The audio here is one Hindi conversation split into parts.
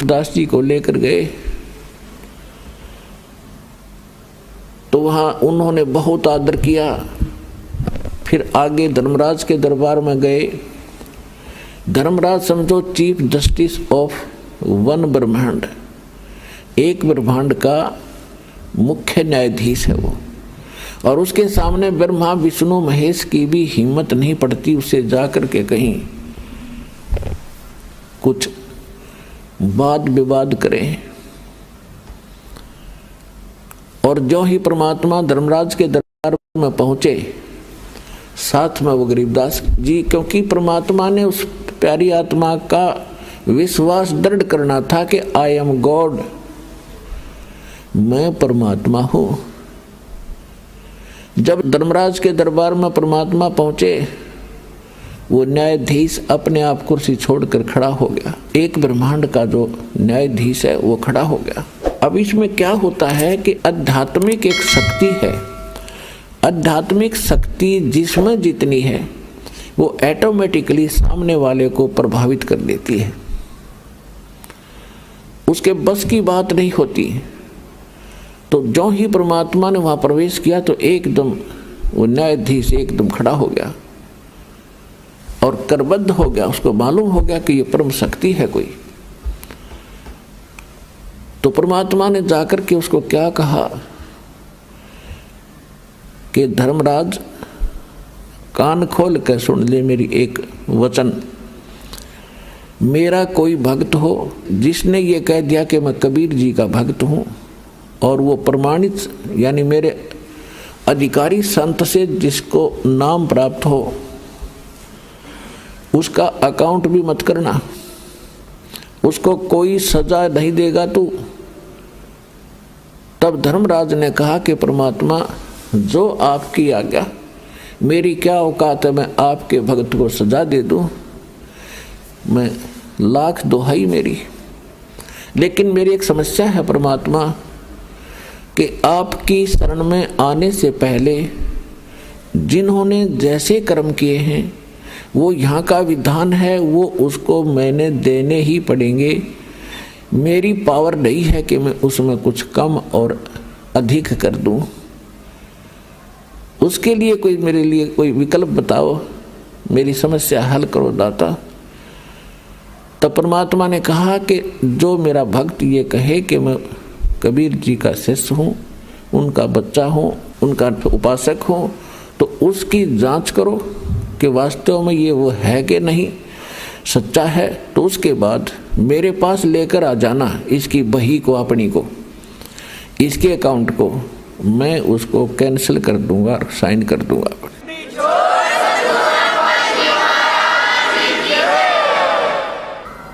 दास जी को लेकर गए तो वहाँ उन्होंने बहुत आदर किया। फिर आगे धर्मराज के दरबार में गए। धर्मराज समझो चीफ जस्टिस ऑफ वन ब्रह्मांड, एक ब्रह्मांड का मुख्य न्यायाधीश है वो, और उसके सामने ब्रह्मा विष्णु महेश की भी हिम्मत नहीं पड़ती उसे जाकर के कहीं कुछ वाद विवाद करें। और जो ही परमात्मा धर्मराज के दरबार में पहुंचे, साथ में वो गरीबदास जी, क्योंकि परमात्मा ने उस प्यारी आत्मा का विश्वास दृढ़ करना था कि आई एम गॉड, मैं परमात्मा हूं। जब धर्मराज के दरबार में परमात्मा पहुंचे, वो न्यायाधीश अपने आप कुर्सी छोड़कर खड़ा हो गया। एक ब्रह्मांड का जो न्यायाधीश है वो खड़ा हो गया। अब इसमें क्या होता है कि आध्यात्मिक एक शक्ति है, आध्यात्मिक शक्ति जिसमें जितनी है वो ऑटोमेटिकली सामने वाले को प्रभावित कर देती है, उसके बस की बात नहीं होती। तो जो ही परमात्मा ने वहां प्रवेश किया तो एकदम वो न्यायाधीश एकदम खड़ा हो गया और करबद्ध हो गया। उसको मालूम हो गया कि ये परम शक्ति है कोई। तो परमात्मा ने जाकर के उसको क्या कहा कि धर्मराज कान खोल कर सुन ले मेरी एक वचन। मेरा कोई भक्त हो जिसने ये कह दिया कि मैं कबीर जी का भक्त हूं, और वो प्रमाणित यानी मेरे अधिकारी संत से जिसको नाम प्राप्त हो, उसका अकाउंट भी मत करना, उसको कोई सजा नहीं देगा तू। तब धर्मराज ने कहा कि परमात्मा जो आपकी आज्ञा, मेरी क्या औकात है मैं आपके भक्त को सजा दे दूं, मैं लाख दुहाई मेरी। लेकिन मेरी एक समस्या है परमात्मा कि आपकी शरण में आने से पहले जिन्होंने जैसे कर्म किए हैं वो यहाँ का विधान है, वो उसको मैंने देने ही पड़ेंगे। मेरी पावर नहीं है कि मैं उसमें कुछ कम और अधिक कर दूं। उसके लिए कोई मेरे लिए कोई विकल्प बताओ, मेरी समस्या हल करो दाता। तब परमात्मा ने कहा कि जो मेरा भक्त ये कहे कि मैं कबीर जी का शिष्य हूँ, उनका बच्चा हूँ, उनका उपासक हूँ, तो उसकी जांच करो कि वास्तव में ये वो है कि नहीं, सच्चा है तो उसके बाद मेरे पास लेकर आ जाना इसकी बही को, अपनी को, इसके अकाउंट को, मैं उसको कैंसिल कर दूंगा, साइन कर दूंगा।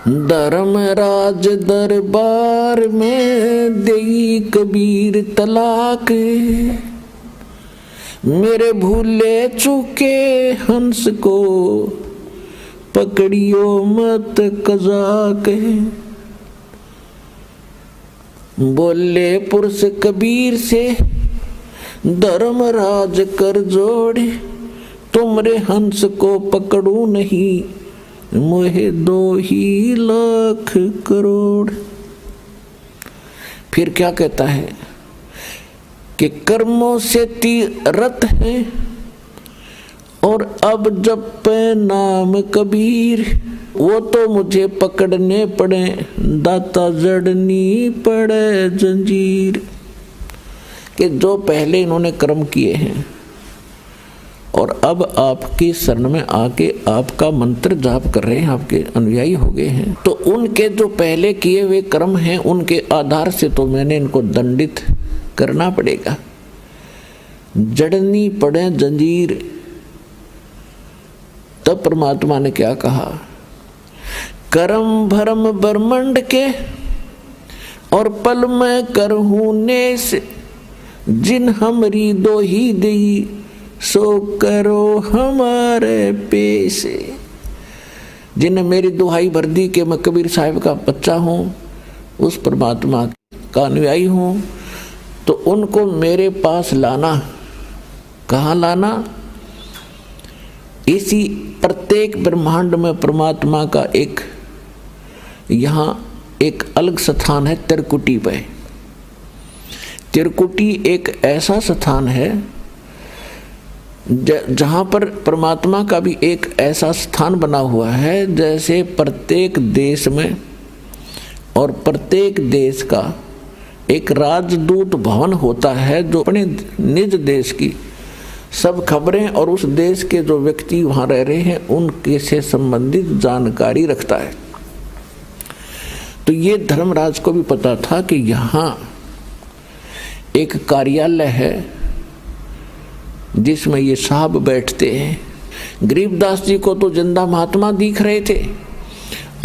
धर्मराज दरबार में देई कबीर तलाक, मेरे भूले चूके हंस को पकड़ियो मत कजाक। बोले पुरुष कबीर से धर्मराज कर जोड़े, तुमरे हंस को पकड़ू नहीं, मोहे 2 लाख करोड़। फिर क्या कहता है कि कर्मों से तीरथ है और अब जब पे नाम कबीर, वो तो मुझे पकड़ने पड़े, दाता जड़नी पड़े जंजीर। कि जो पहले इन्होंने कर्म किए हैं और अब आपकी शरण में आके आपका मंत्र जाप कर रहे हैं, आपके अनुयायी हो गए हैं, तो उनके जो पहले किए हुए कर्म हैं उनके आधार से तो मैंने इनको दंडित करना पड़ेगा, जड़नी पड़े जंजीर। तब परमात्मा ने क्या कहा, करम भरम ब्रह्मंड के और पल में करहूं नेस, जिन हमरी 2 ही दी, सो करो हमारे पेश। जिन्हें मेरी दुहाई भर दी कि मैं कबीर साहिब का बच्चा हूँ, उस परमात्मा का अनुयायी हूँ, तो उनको मेरे पास लाना। कहाँ लाना? इसी प्रत्येक ब्रह्मांड में परमात्मा का एक यहाँ एक अलग स्थान है त्रिकुटी पे। त्रिकुटी एक ऐसा स्थान है जहां पर परमात्मा का भी एक ऐसा स्थान बना हुआ है, जैसे प्रत्येक देश में और प्रत्येक देश का एक राजदूत भवन होता है जो अपने निज देश की सब खबरें और उस देश के जो व्यक्ति वहां रह रहे हैं उनके से संबंधित जानकारी रखता है। तो ये धर्मराज को भी पता था कि यहाँ एक कार्यालय है जिसमें ये साहब बैठते हैं। गरीबदास जी को तो जिंदा महात्मा दिख रहे थे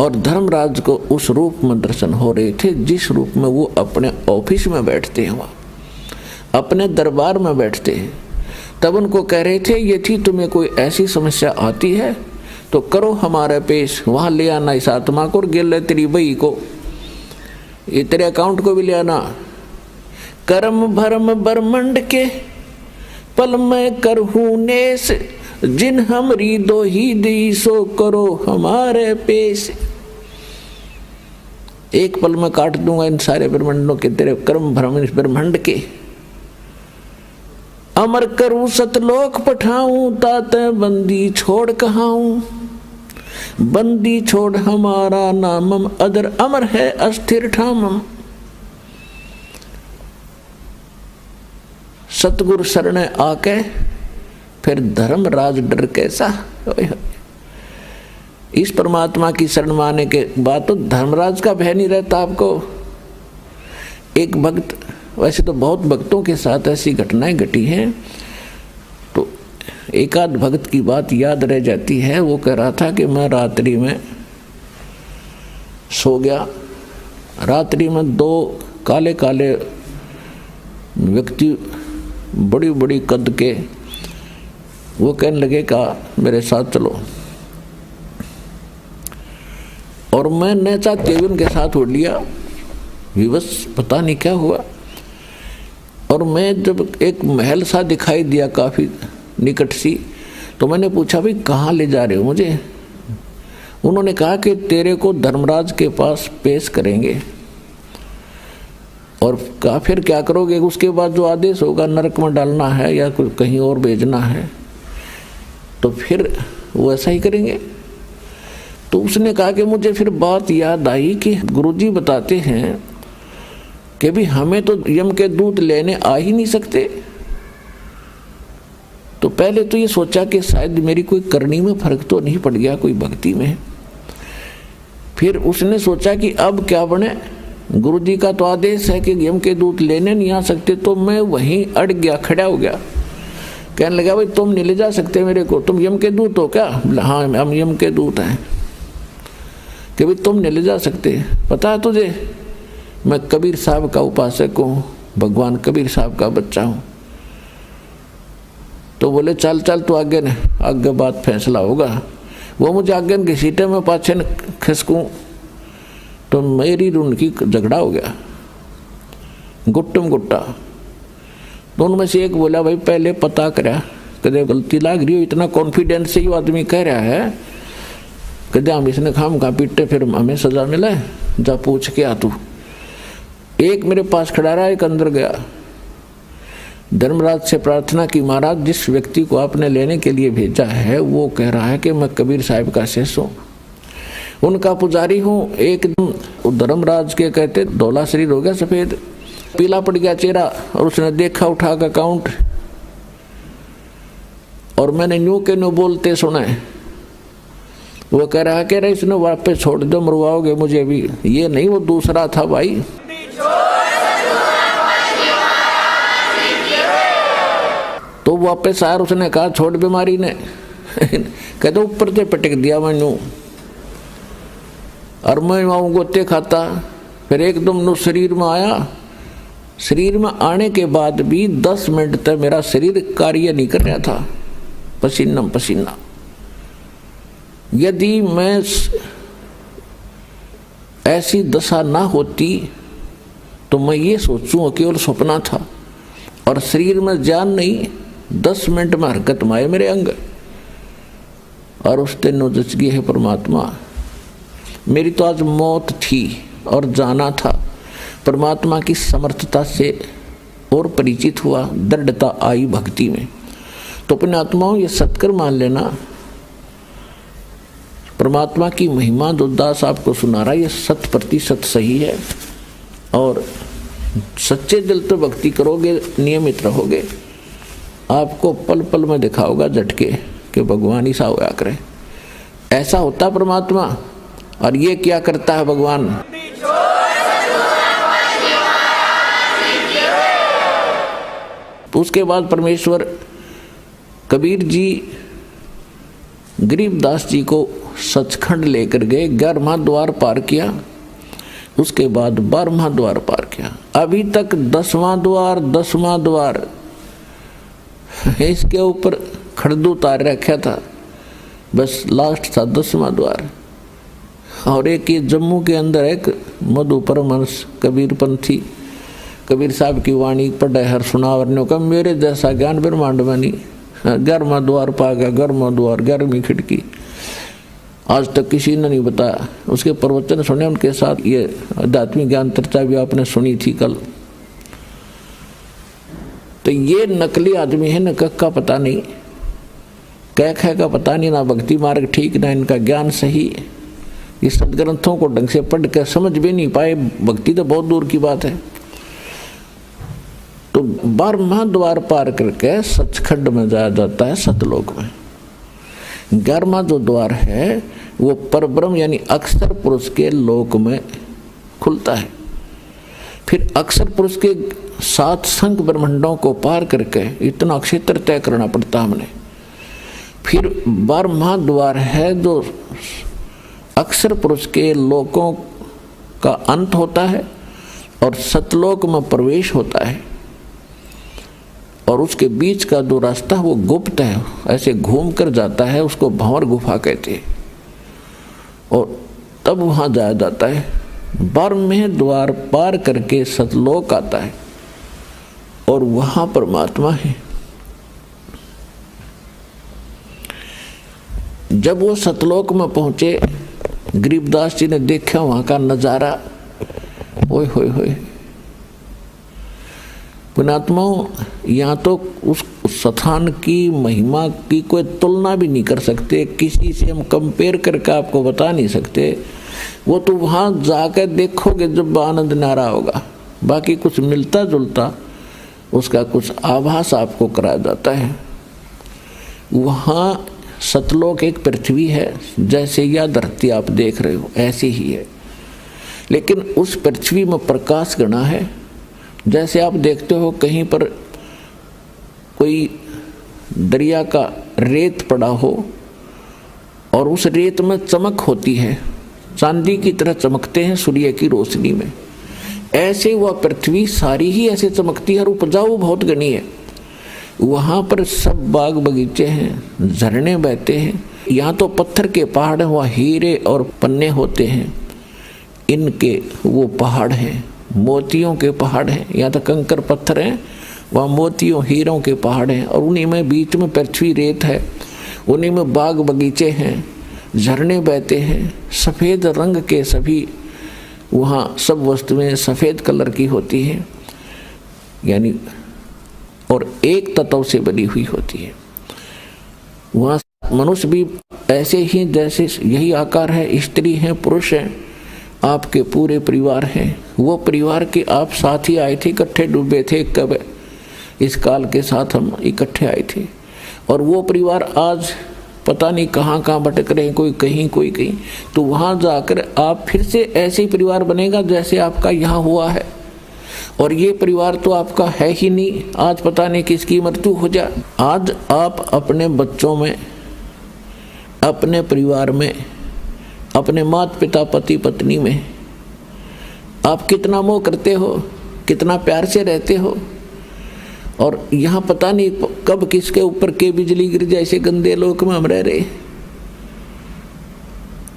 और धर्मराज को उस रूप में दर्शन हो रहे थे जिस रूप में वो अपने ऑफिस में बैठते हैं, वहाँ अपने दरबार में बैठते हैं। तब उनको कह रहे थे यदि तुम्हें कोई ऐसी समस्या आती है तो करो हमारे पेश, वहाँ ले आना इस आत्मा को और गिल तेरी बई को, ये तेरे अकाउंट को भी ले आना। कर्म भरम ब्रह्मंड के पल में करहूँ नेस, जिन हमरी दो ही दी सो करो हमारे पेश। एक पल में काट दूंगा इन सारे ब्रह्मंडों के, तेरे कर्म भ्रम इस ब्रह्मंड के। अमर करूं सतलोक पठाऊं, ताते बंदी छोड़ कहाऊं। बंदी छोड़ हमारा नामम, अदर अमर है अस्थिर ठामम। सतगुरु शरण आके फिर धर्मराज डर कैसा। इस परमात्मा की शरण माने के बाद तो धर्मराज का भय नहीं रहता आपको। एक भक्त, वैसे तो बहुत भक्तों के साथ ऐसी घटनाएं घटी हैं, तो एक आध भक्त की बात याद रह जाती है। वो कह रहा था कि मैं रात्रि में सो गया, रात्रि में दो काले काले व्यक्ति बड़ी बड़ी कद के वो कहने लगे का मेरे साथ चलो, और मैं न चाहते हुए उनके साथ उड़ लिया। विवश पता नहीं क्या हुआ, और मैं जब एक महल सा दिखाई दिया काफ़ी निकट सी, तो मैंने पूछा भाई कहाँ ले जा रहे हो मुझे। उन्होंने कहा कि तेरे को धर्मराज के पास पेश करेंगे, और कहा फिर क्या करोगे। उसके बाद जो आदेश होगा नरक में डालना है या कहीं और भेजना है, तो फिर वो ऐसा ही करेंगे। तो उसने कहा कि मुझे फिर बात याद आई कि गुरुजी बताते हैं कि भी हमें तो यम के दूत लेने आ ही नहीं सकते। तो पहले तो ये सोचा कि शायद मेरी कोई करनी में फर्क तो नहीं पड़ गया, कोई भक्ति में। फिर उसने सोचा कि अब क्या बने, गुरुजी का तो आदेश है कि यम के दूत लेने नहीं आ सकते। तो मैं वहीं अड़ गया, खड़ा हो गया। कहने लगा भाई तुम नहीं ले जा सकते मेरे को, तुम यम के दूत हो क्या। हाँ हम यम के दूत हैं। कि भाई तुम नहीं ले जा सकते, पता है तुझे मैं कबीर साहब का उपासक हूँ, भगवान कबीर साहब का बच्चा हूँ। तो बोले चल चल तू आगे न, आगे बात फैसला होगा। वो मुझे आगे की सीटें में पाछे न खिसकूँ, तो मेरी उनकी झगड़ा हो गया, गुट्टम गुट्टा। तो उनमें से एक बोला भाई पहले पता करा, कदे गलती लाग रही हो, इतना कॉन्फिडेंस से ये आदमी कह रहा है, कदे हम इसने खाम खा पीटे फिर हमें सजा मिला है, जा पूछ के आ तू। एक मेरे पास खड़ा रहा, एक अंदर गया। धर्मराज से प्रार्थना की, महाराज जिस व्यक्ति को आपने लेने के लिए भेजा है वो कह रहा है कि मैं कबीर साहब का शिष्य हूँ, उनका पुजारी हूँ। एक दिन धर्मराज के कहते धौला शरीर हो गया, सफेद पीला पड़ गया चेहरा, और उसने देखा उठा का अकाउंट, और मैंने न्यू के न्यू बोलते सुना। वो कह रहा है कि रहे इसने वापस छोड़ दो, मरवाओगे मुझे भी। ये नहीं, वो दूसरा था भाई। तो वापस आया, उसने कहा छोड़ बीमारी ने। कहते ऊपर से पटक दिया मैनू, और मैं वहाँ गोते खाता। फिर एकदम नो शरीर में आया। शरीर में आने के बाद भी 10 मिनट तक मेरा शरीर कार्य नहीं कर रहा था, पसीना पसीना। यदि मैं ऐसी दशा ना होती तो मैं ये सोचूं केवल सपना था, और शरीर में जान नहीं, 10 मिनट में हरकत में आए मेरे अंग। और उस दिन जच गई है परमात्मा। मेरी तो आज मौत थी, और जाना था, परमात्मा की समर्थता से और परिचित हुआ, दृढ़ता आई भक्ति में। तो अपने आत्माओं ये सत्कर मान लेना, परमात्मा की महिमा जो दास आपको सुना रहा है ये 100% सही है। और सच्चे दिल तो भक्ति करोगे, नियमित रहोगे, आपको पल पल में दिखाओगा झटके कि भगवान ही सा होया करे। ऐसा होता परमात्मा। और ये क्या करता है भगवान? उसके बाद परमेश्वर कबीर जी गरीबदास जी को सचखंड लेकर गए, 11वां द्वार पार किया, उसके बाद 12वां द्वार पार किया। अभी तक 10वां द्वार इसके ऊपर खड़दू उतार रखा था, बस लास्ट था 10वां द्वार। और एक ये जम्मू के अंदर एक मधु परमहंस कबीर पंथी, कबीर साहब की वाणी पढ़े हर सुनावरने का मेरे जैसा ज्ञान ब्रह्मांड बनी, 11वां द्वार पा गया, 11वां द्वार, 11वीं खिड़की। आज तक किसी ने नहीं बताया। उसके प्रवचन सुने, उनके साथ ये आध्यात्मिक ज्ञान चर्चा भी आपने सुनी थी कल। तो ये नकली आदमी है, न कख का पता नहीं, कह का पता नहीं, ना भक्ति मार्ग ठीक, ना इनका ज्ञान सही। ये सदग्रंथों को ढंग से पढ़ कर समझ भी नहीं पाए, भक्ति तो बहुत दूर की बात है। तो 12वां द्वार पार करके सचखंड में जाया जाता है, सतलोक में। 11वां जो द्वार है वो परब्रह्म यानी अक्षर पुरुष के लोक में खुलता है। फिर अक्षर पुरुष के 7 संख ब्रह्मांडों को पार करके इतना क्षेत्र तय करना पड़ता हमने। फिर 12वां द्वार है जो अक्षर पुरुष के लोकों का अंत होता है और सतलोक में प्रवेश होता है। और उसके बीच का जो रास्ता वो गुप्त है, ऐसे घूम कर जाता है, उसको भंवर गुफा कहते हैं। और तब वहां जाया जाता है। 12वें द्वार पार करके सतलोक आता है और वहां परमात्मा है। जब वो सतलोक में पहुंचे, गरीबदास जी ने देखा वहां का नजारा, ओए होए होए। पुणात्माओं, यहाँ तो उस स्थान की महिमा की कोई तुलना भी नहीं कर सकते, किसी से हम कंपेयर करके आपको बता नहीं सकते। वो तो वहाँ जाकर देखोगे जब आनंद नारा होगा। बाकी कुछ मिलता जुलता उसका कुछ आभास आपको कराया जाता है। वहाँ सतलोक एक पृथ्वी है, जैसे यह धरती आप देख रहे हो ऐसी ही है, लेकिन उस पृथ्वी में प्रकाश गणा है। जैसे आप देखते हो कहीं पर कोई दरिया का रेत पड़ा हो और उस रेत में चमक होती है, चांदी की तरह चमकते हैं सूर्य की रोशनी में, ऐसे वह पृथ्वी सारी ही ऐसे चमकती है और उपजाऊ बहुत घनी है। वहाँ पर सब बाग बगीचे हैं, झरने बहते हैं। यहाँ तो पत्थर के पहाड़ हैं, वहाँ हीरे और पन्ने होते हैं, इनके वो पहाड़ हैं, मोतियों के पहाड़ हैं। यहाँ तो कंकर पत्थर हैं, वहाँ मोतियों हीरों के पहाड़ हैं। और उन्हीं में बीच में पृथ्वी रेत है, उन्हीं में बाग बगीचे हैं, झरने बहते हैं, सफ़ेद रंग के सभी वहाँ सब वस्तुएं सफ़ेद कलर की होती हैं, यानी और एक तत्व से बनी हुई होती है। वहाँ मनुष्य भी ऐसे ही जैसे यही आकार है, स्त्री हैं, पुरुष हैं, आपके पूरे परिवार हैं। वो परिवार के आप साथ ही आए थे, इकट्ठे डूबे थे, कब इस काल के साथ हम इकट्ठे आए थे। और वो परिवार आज पता नहीं कहाँ कहाँ भटक रहे हैं, कोई कहीं कोई कहीं। तो वहाँ जाकर आप फिर से ऐसे ही परिवार बनेगा जैसे आपका यहाँ हुआ है। और ये परिवार तो आपका है ही नहीं, आज पता नहीं किसकी मृत्यु हो जाए। आज आप अपने बच्चों में, अपने परिवार में, अपने माता पिता पति पत्नी में आप कितना मोह करते हो, कितना प्यार से रहते हो। और यहाँ पता नहीं कब किसके ऊपर के बिजली गिर जाए, ऐसे गंदे लोक में हम रह रहे।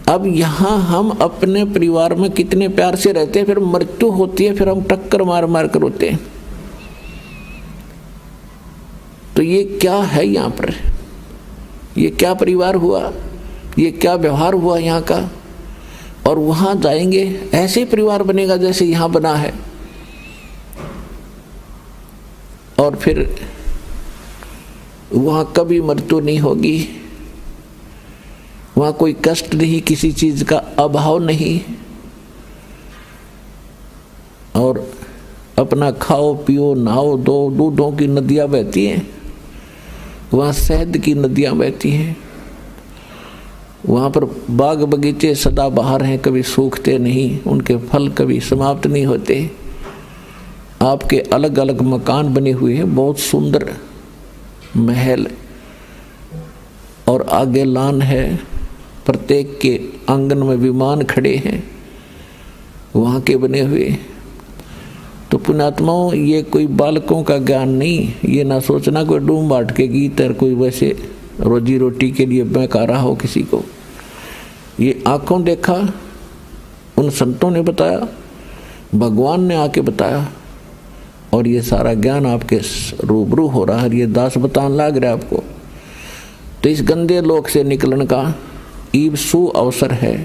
अब यहाँ हम अपने परिवार में कितने प्यार से रहते हैं, फिर मृत्यु होती है, फिर हम टक्कर मार मार कर रोते हैं। तो ये क्या है यहाँ पर, ये क्या परिवार हुआ, ये क्या व्यवहार हुआ यहाँ का। और वहां जाएंगे ऐसे परिवार बनेगा जैसे यहां बना है, और फिर वहां कभी मृत्यु नहीं होगी, वहां कोई कष्ट नहीं, किसी चीज का अभाव नहीं, और अपना खाओ पियो नहाओ दो, दूधों की नदियां बहती हैं, वहां शहद की नदियां बहती हैं, वहाँ पर बाग बगीचे सदा बहार हैं, कभी सूखते नहीं, उनके फल कभी समाप्त नहीं होते। आपके अलग अलग मकान बने हुए हैं, बहुत सुंदर महल, और आगे लान है, प्रत्येक के आंगन में विमान खड़े हैं वहाँ के बने हुए। तो पुण्यात्माओं, ये कोई बालकों का ज्ञान नहीं, ये ना सोचना कोई डूम बाट के गीत और कोई वैसे रोजी रोटी के लिए बहका रहा हो किसी को। ये आंखों देखा, उन संतों ने बताया, भगवान ने आके बताया, और ये सारा ज्ञान आपके रूबरू हो रहा है, ये दास बताने लग रहा है आपको। तो इस गंदे लोक से निकलने का ईब सु अवसर है।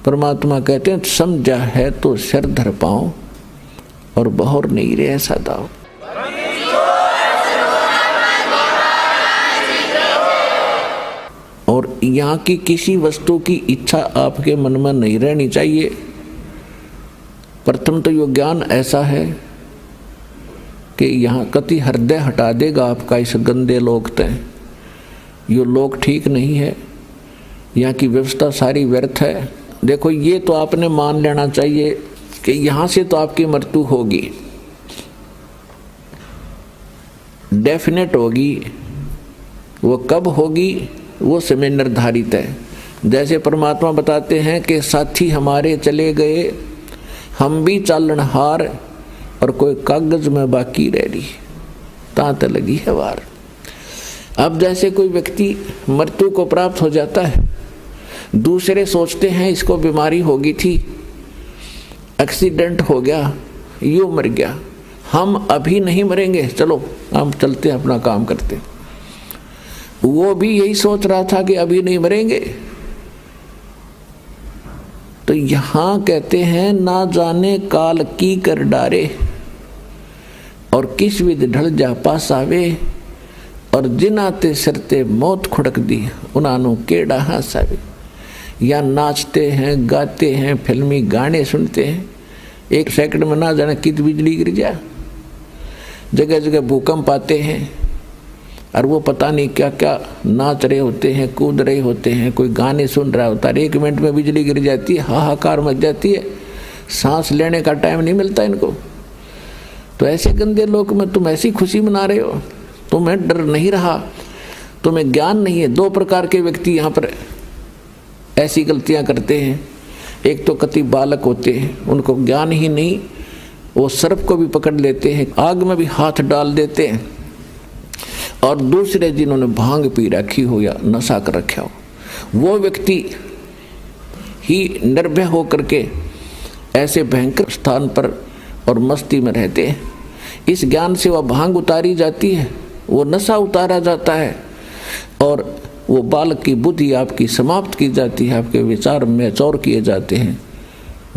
परमात्मा कहते हैं समझा है तो सिर धर पाओ और बहुर नहीं रे ऐसा दाओ। और यहाँ की किसी वस्तु की इच्छा आपके मन में नहीं रहनी चाहिए। प्रथम तो यो ज्ञान ऐसा है कि यहाँ कति हृदय हटा देगा आपका इस गंदे लोक तय। यो लोक ठीक नहीं है, यहाँ की व्यवस्था सारी व्यर्थ है। देखो, ये तो आपने मान लेना चाहिए कि यहाँ से तो आपकी मृत्यु होगी, डेफिनेट होगी। वो कब होगी वो समय निर्धारित है। जैसे परमात्मा बताते हैं कि साथी हमारे चले गए, हम भी चालनहार, और कोई कागज में बाकी रह रही तांत लगी है वार। अब जैसे कोई व्यक्ति मृत्यु को प्राप्त हो जाता है, दूसरे सोचते हैं इसको बीमारी होगी थी, एक्सीडेंट हो गया, यूं मर गया, हम अभी नहीं मरेंगे, चलो हम चलते हैं अपना काम करते। वो भी यही सोच रहा था कि अभी नहीं मरेंगे। तो यहां कहते हैं ना जाने काल की कर डारे, और किस विध ढल जा पास आवे, और जिनाते सरते मौत खुड़क दी उन्होंने केड़ा हासावे। या नाचते हैं, गाते हैं, फिल्मी गाने सुनते हैं, एक सेकंड में ना जाने कित बिजली गिर जाए, जगह जगह भूकंप आते हैं, और वो पता नहीं क्या क्या नाच रहे होते हैं, कूद रहे होते हैं, कोई गाने सुन रहा होता है, 1 मिनट में बिजली गिर जाती है, हाहाकार मच जाती है, सांस लेने का टाइम नहीं मिलता इनको। तो ऐसे गंदे लोक में तुम ऐसी खुशी मना रहे हो, तुम्हें डर नहीं रहा, तुम्हें ज्ञान नहीं है। 2 प्रकार के व्यक्ति यहाँ पर ऐसी गलतियाँ करते हैं। एक तो कति बालक होते हैं, उनको ज्ञान ही नहीं, वो सर्प को भी पकड़ लेते हैं, आग में भी हाथ डाल देते हैं। और दूसरे जिन्होंने भांग पी रखी हो या नशा कर रखा हो, वो व्यक्ति ही निर्भय होकर के ऐसे भयंकर स्थान पर और मस्ती में रहते हैं। इस ज्ञान से वह भांग उतारी जाती है, वो नशा उतारा जाता है, और वो बालक की बुद्धि आपकी समाप्त की जाती है, आपके विचार मैच्योर किए जाते हैं,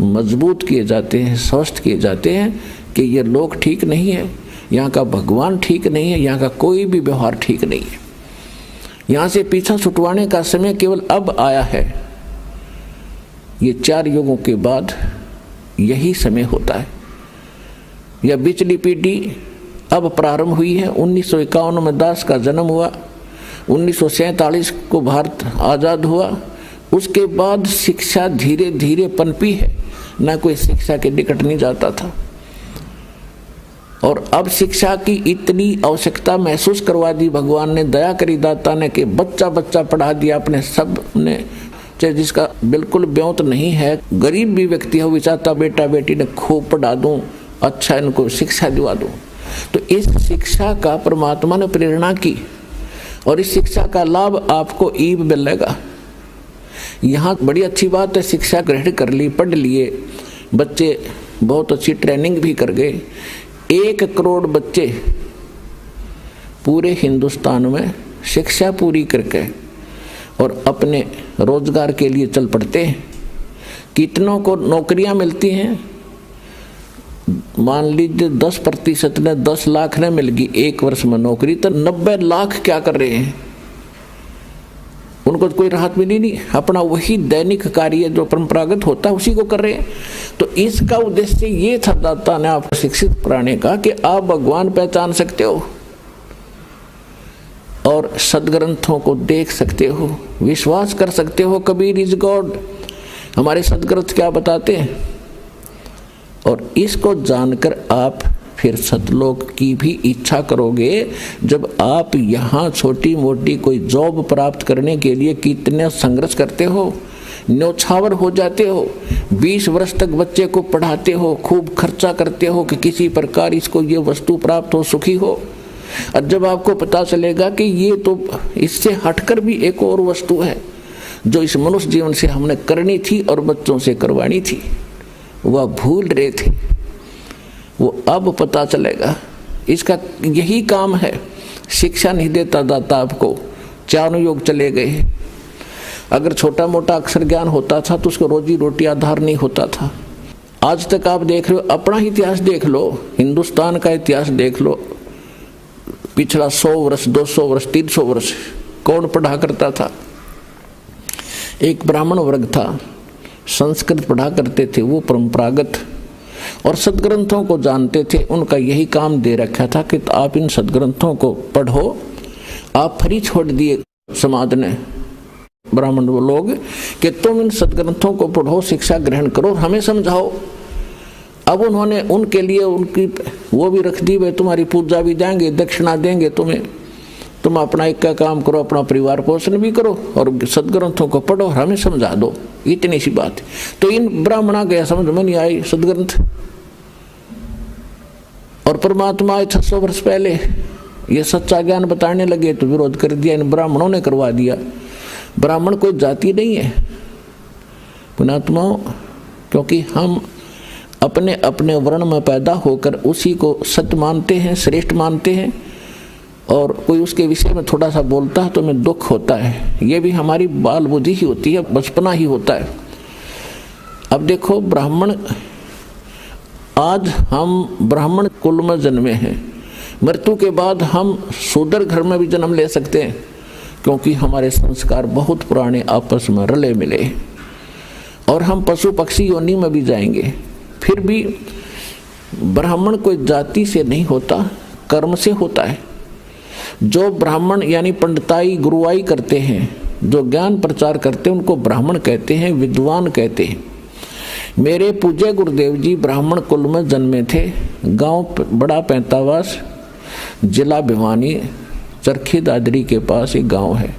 मजबूत किए जाते हैं, स्वस्थ किए जाते हैं कि ये लोक ठीक नहीं है, यहाँ का भगवान ठीक नहीं है, यहाँ का कोई भी व्यवहार ठीक नहीं है। यहाँ से पीछा छुटवाने का समय केवल अब आया है। ये 4 युगों के बाद यही समय होता है। यह बिचली पीढ़ी अब प्रारंभ हुई है। 1951 में दास का जन्म हुआ, 1947 को भारत आज़ाद हुआ। उसके बाद शिक्षा धीरे धीरे पनपी है, ना कोई शिक्षा के निकट नहीं जाता था। और अब शिक्षा की इतनी आवश्यकता महसूस करवा दी भगवान ने, दया करी दाता ने, कि बच्चा बच्चा पढ़ा दिया अपने सब ने। चाहे जिसका बिल्कुल ब्योत नहीं है, गरीब भी व्यक्ति है, वो चाहता बेटा बेटी ने खूब पढ़ा दूं, अच्छा इनको शिक्षा दिवा दूं। तो इस शिक्षा का परमात्मा ने प्रेरणा की, और इस शिक्षा का लाभ आपको ईब मिलेगा। यहाँ बड़ी अच्छी बात है, शिक्षा ग्रहण कर ली, पढ़ लिए, बच्चे बहुत अच्छी ट्रेनिंग भी कर गए। 1 करोड़ बच्चे पूरे हिंदुस्तान में शिक्षा पूरी करके और अपने रोजगार के लिए चल पड़ते हैं। कितनों को नौकरियां मिलती हैं? मान लीजिए 10% ने 10 लाख ने मिल गई 1 वर्ष में नौकरी, तो 90 लाख क्या कर रहे हैं? उनको तो कोई राहत मिली नहीं, अपना वही दैनिक कार्य जो परंपरागत होता है उसी को कर रहे हैं। तो इसका उद्देश्य ये था दाता ने आपको शिक्षित कराने का कि आप भगवान पहचान सकते हो और सदग्रंथों को देख सकते हो, विश्वास कर सकते हो कबीर इज गॉड, हमारे सदग्रंथ क्या बताते हैं। और इसको जानकर आप फिर सतलोक की भी इच्छा करोगे। जब आप यहाँ छोटी मोटी कोई जॉब प्राप्त करने के लिए कितने संघर्ष करते हो, न्यौछावर हो जाते हो, 20 वर्ष तक बच्चे को पढ़ाते हो, खूब खर्चा करते हो कि किसी प्रकार इसको ये वस्तु प्राप्त हो, सुखी हो। और जब आपको पता चलेगा कि ये तो इससे हटकर भी एक और वस्तु है जो इस मनुष्य जीवन से हमने करनी थी और बच्चों से करवानी थी, वह भूल रहे थे, वो अब पता चलेगा। इसका यही काम है। शिक्षा नहीं देता दाता आपको, चारों योग चले गए। अगर छोटा मोटा अक्षर ज्ञान होता था तो उसको रोजी रोटी आधार नहीं होता था। आज तक आप देख रहे हो, अपना इतिहास देख लो, हिंदुस्तान का इतिहास देख लो, पिछला 100 वर्ष 200 वर्ष 300 वर्ष कौन पढ़ा करता था? एक ब्राह्मण वर्ग था, संस्कृत पढ़ा करते थे, वो परंपरागत और सदग्रंथों को जानते थे। उनका यही काम दे रखा था कि आप इन सदग्रंथों को पढ़ो। आप फ्री छोड़ दिए समाज ने, ब्राह्मण लोग, कि तुम इन सदग्रंथों को पढ़ो, शिक्षा ग्रहण करो, हमें समझाओ। अब उन्होंने उनके लिए उनकी वो भी रख दी, वे तुम्हारी पूजा भी देंगे, दक्षिणा देंगे तुम्हें, तुम अपना एक का काम करो, अपना परिवार पोषण भी करो और सदग्रंथों को पढ़ो और हमें समझा दो, इतनी सी बात। तो इन ब्राह्मणों के समझ में नहीं आई सदग्रंथ। और परमात्मा आए 600 वर्ष पहले, ये सच्चा ज्ञान बताने लगे तो विरोध कर दिया, इन ब्राह्मणों ने करवा दिया। ब्राह्मण कोई जाति नहीं है पुणात्माओं, क्योंकि हम अपने अपने वर्ण में पैदा होकर उसी को सत्य मानते हैं, श्रेष्ठ मानते हैं। और कोई उसके विषय में थोड़ा सा बोलता है तो हमें दुख होता है। ये भी हमारी बाल बुद्धि ही होती है, बचपना ही होता है। अब देखो, ब्राह्मण, आज हम ब्राह्मण कुल में जन्मे हैं, मृत्यु के बाद हम शूद्र घर में भी जन्म ले सकते हैं, क्योंकि हमारे संस्कार बहुत पुराने आपस में रले मिले। और हम पशु पक्षी योनि में भी जाएंगे। फिर भी ब्राह्मण कोई जाति से नहीं होता, कर्म से होता है। जो ब्राह्मण यानी पंडिताई गुरुआई करते हैं, जो ज्ञान प्रचार करते हैं, उनको ब्राह्मण कहते हैं, विद्वान कहते हैं। मेरे पूज्य गुरुदेव जी ब्राह्मण कुल में जन्मे थे। गांव बड़ा पैंतावास, जिला भिवानी, चरखी दादरी के पास एक गांव है।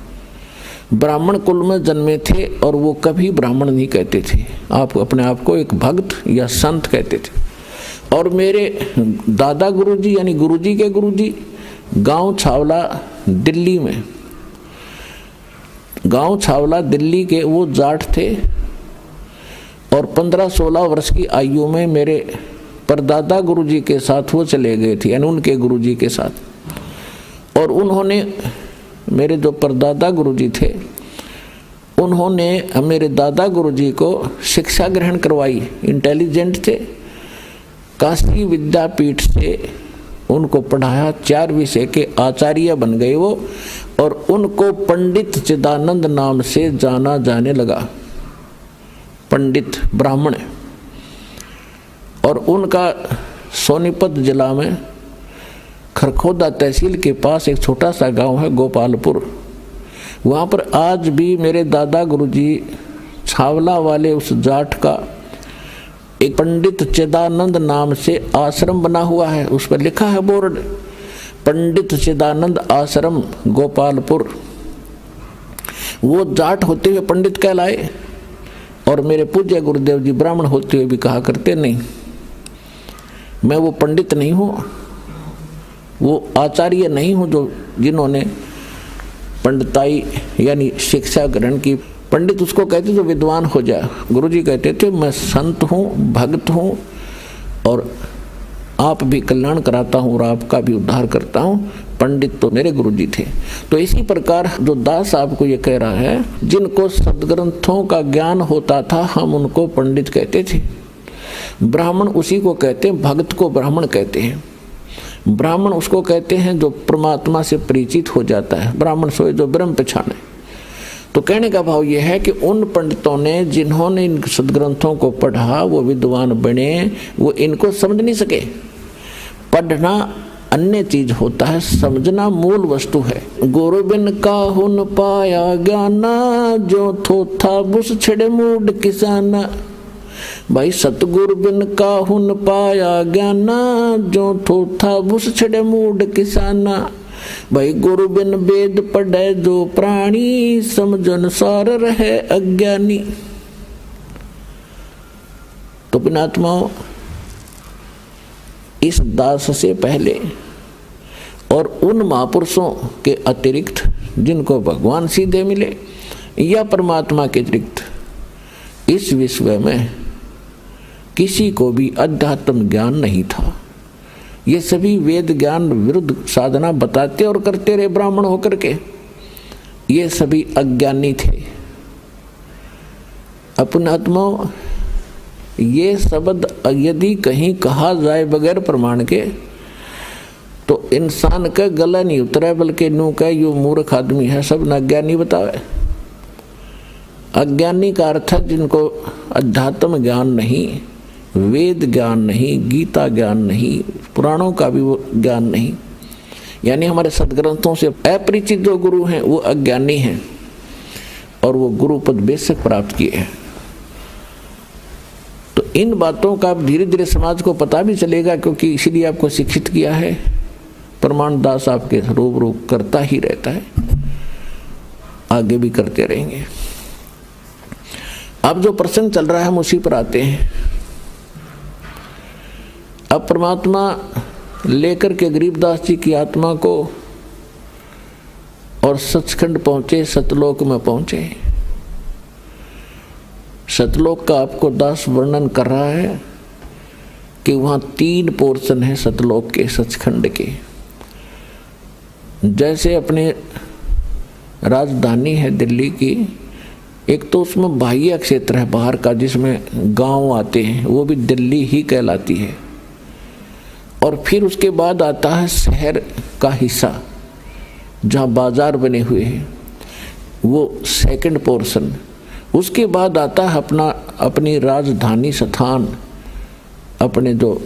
ब्राह्मण कुल में जन्मे थे और वो कभी ब्राह्मण नहीं कहते थे, आप अपने आप को एक भक्त या संत कहते थे। और मेरे दादा गुरुजी यानी गुरुजी के गुरुजी गांव छावला दिल्ली में, गांव छावला दिल्ली के वो जाट थे। और 15-16 वर्ष की आयु में मेरे परदादा गुरुजी के साथ वो चले गए थे, यानी उनके गुरुजी के साथ। और उन्होंने, मेरे जो परदादा गुरुजी थे, उन्होंने मेरे दादा गुरुजी को शिक्षा ग्रहण करवाई। इंटेलिजेंट थे, काशी विद्यापीठ से उनको पढ़ाया, 4 विषय के आचार्य बन गए वो। और उनको पंडित चिदानंद नाम से जाना जाने लगा, पंडित ब्राह्मण। और उनका सोनीपत जिला में खरखोदा तहसील के पास एक छोटा सा गांव है गोपालपुर, वहाँ पर आज भी मेरे दादा गुरुजी छावला वाले उस जाट का एक पंडित चिदानंद नाम से आश्रम बना हुआ है। उस पर लिखा है बोर्ड, पंडित चिदानंद आश्रम गोपालपुर। वो जाट होते हुए पंडित कहलाए। और मेरे पूज्य गुरुदेव जी ब्राह्मण होते हुए भी कहा करते, नहीं मैं वो पंडित नहीं हूँ, वो आचार्य नहीं हूँ जो जिन्होंने पंडिताई यानी शिक्षा ग्रहण की। पंडित उसको कहते जो विद्वान हो जाए। गुरुजी कहते थे मैं संत हूँ, भक्त हूँ और आप भी कल्याण कराता हूँ और आपका भी उद्धार करता हूँ। पंडित तो मेरे गुरु जी थे। तो इसी प्रकार जो दास आपको ये कह रहा है, जिनको सदग्रंथों का ज्ञान होता था हम उनको पंडित कहते थे। ब्राह्मण उसी को कहते हैं, भक्त को ब्राह्मण कहते हैं। ब्राह्मण उसको कहते हैं जो परमात्मा से परिचित हो जाता है। ब्राह्मण सोए जो ब्रह्म पहचाने। तो कहने का भाव यह है कि उन पंडितों ने जिन्होंने इन सदग्रंथों को पढ़ा वो विद्वान बने, वो इनको समझ नहीं सके। पढ़ना अन्य चीज होता है, समझना मूल वस्तु है। गुरु बिन काहुन पाया ज्ञाना, जो थोथा बुस छिड़े मूड किसाना। भाई सतगुरु बिन काहुन पाया ज्ञाना, जो थोथा बुस छिड़े मूड किसाना। भाई गुरु बिन वेद पढ़े जो प्राणी, समझन सार रहे अज्ञानी। तो पुण्यात्माओं, इस दास से पहले और उन महापुरुषों के अतिरिक्त जिनको भगवान सीधे मिले या परमात्मा के अतिरिक्त इस विश्व में किसी को भी अध्यात्म ज्ञान नहीं था। ये सभी वेद ज्ञान विरुद्ध साधना बताते और करते रहे ब्राह्मण होकर के। ये सभी अज्ञानी थे। अपने आत्माओं, ये शब्द यदि कहीं कहा जाए बगैर प्रमाण के तो इंसान का गला नहीं उतरा, बल्कि नू का यो मूर्ख आदमी है, सब न अज्ञानी बतावे। अज्ञानी का अर्थ है जिनको अध्यात्म ज्ञान नहीं, वेद ज्ञान नहीं, गीता ज्ञान नहीं, पुराणों का भी वो ज्ञान नहीं। यानी हमारे सदग्रंथों से अपरिचित जो गुरु हैं वो अज्ञानी हैं और वो गुरु पद बेशक प्राप्त किए हैं। तो इन बातों का धीरे धीरे समाज को पता भी चलेगा, क्योंकि इसीलिए आपको शिक्षित किया है। प्रमाण दास आपके रूबरू करता ही रहता है, आगे भी करते रहेंगे। अब जो प्रसंग चल रहा है हम उसी पर आते हैं। अब परमात्मा लेकर के गरीबदास जी की आत्मा को और सचखंड पहुंचे, सतलोक में पहुंचे। सतलोक का आपको दास वर्णन कर रहा है कि वहां 3 पोर्शन है सतलोक के, सचखंड के। जैसे अपने राजधानी है दिल्ली की, एक तो उसमें बाह्य क्षेत्र है बाहर का जिसमें गांव आते हैं, वो भी दिल्ली ही कहलाती है। और फिर उसके बाद आता है शहर का हिस्सा जहाँ बाजार बने हुए हैं, वो सेकंड पोर्शन। उसके बाद आता है अपनी राजधानी स्थान, अपने जो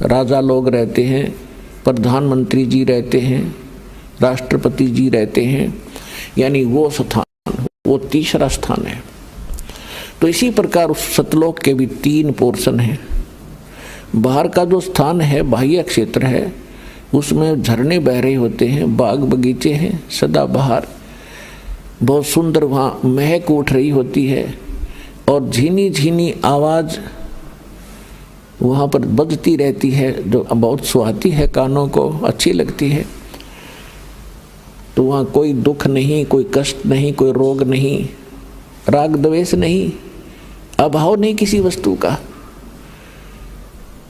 राजा लोग रहते हैं, प्रधानमंत्री जी रहते हैं, राष्ट्रपति जी रहते हैं, यानी वो स्थान, वो तीसरा स्थान है। तो इसी प्रकार उस सतलोक के भी 3 पोर्शन हैं। बाहर का जो स्थान है, बाह्य क्षेत्र है, उसमें झरने बह रहे होते हैं, बाग बगीचे हैं सदा बहार, बहुत सुंदर वहाँ महक उठ रही होती है और झीनी झीनी आवाज़ वहाँ पर बजती रहती है जो बहुत सुहाती है, कानों को अच्छी लगती है। तो वहाँ कोई दुख नहीं, कोई कष्ट नहीं, कोई रोग नहीं, राग द्वेष नहीं, अभाव नहीं किसी वस्तु का,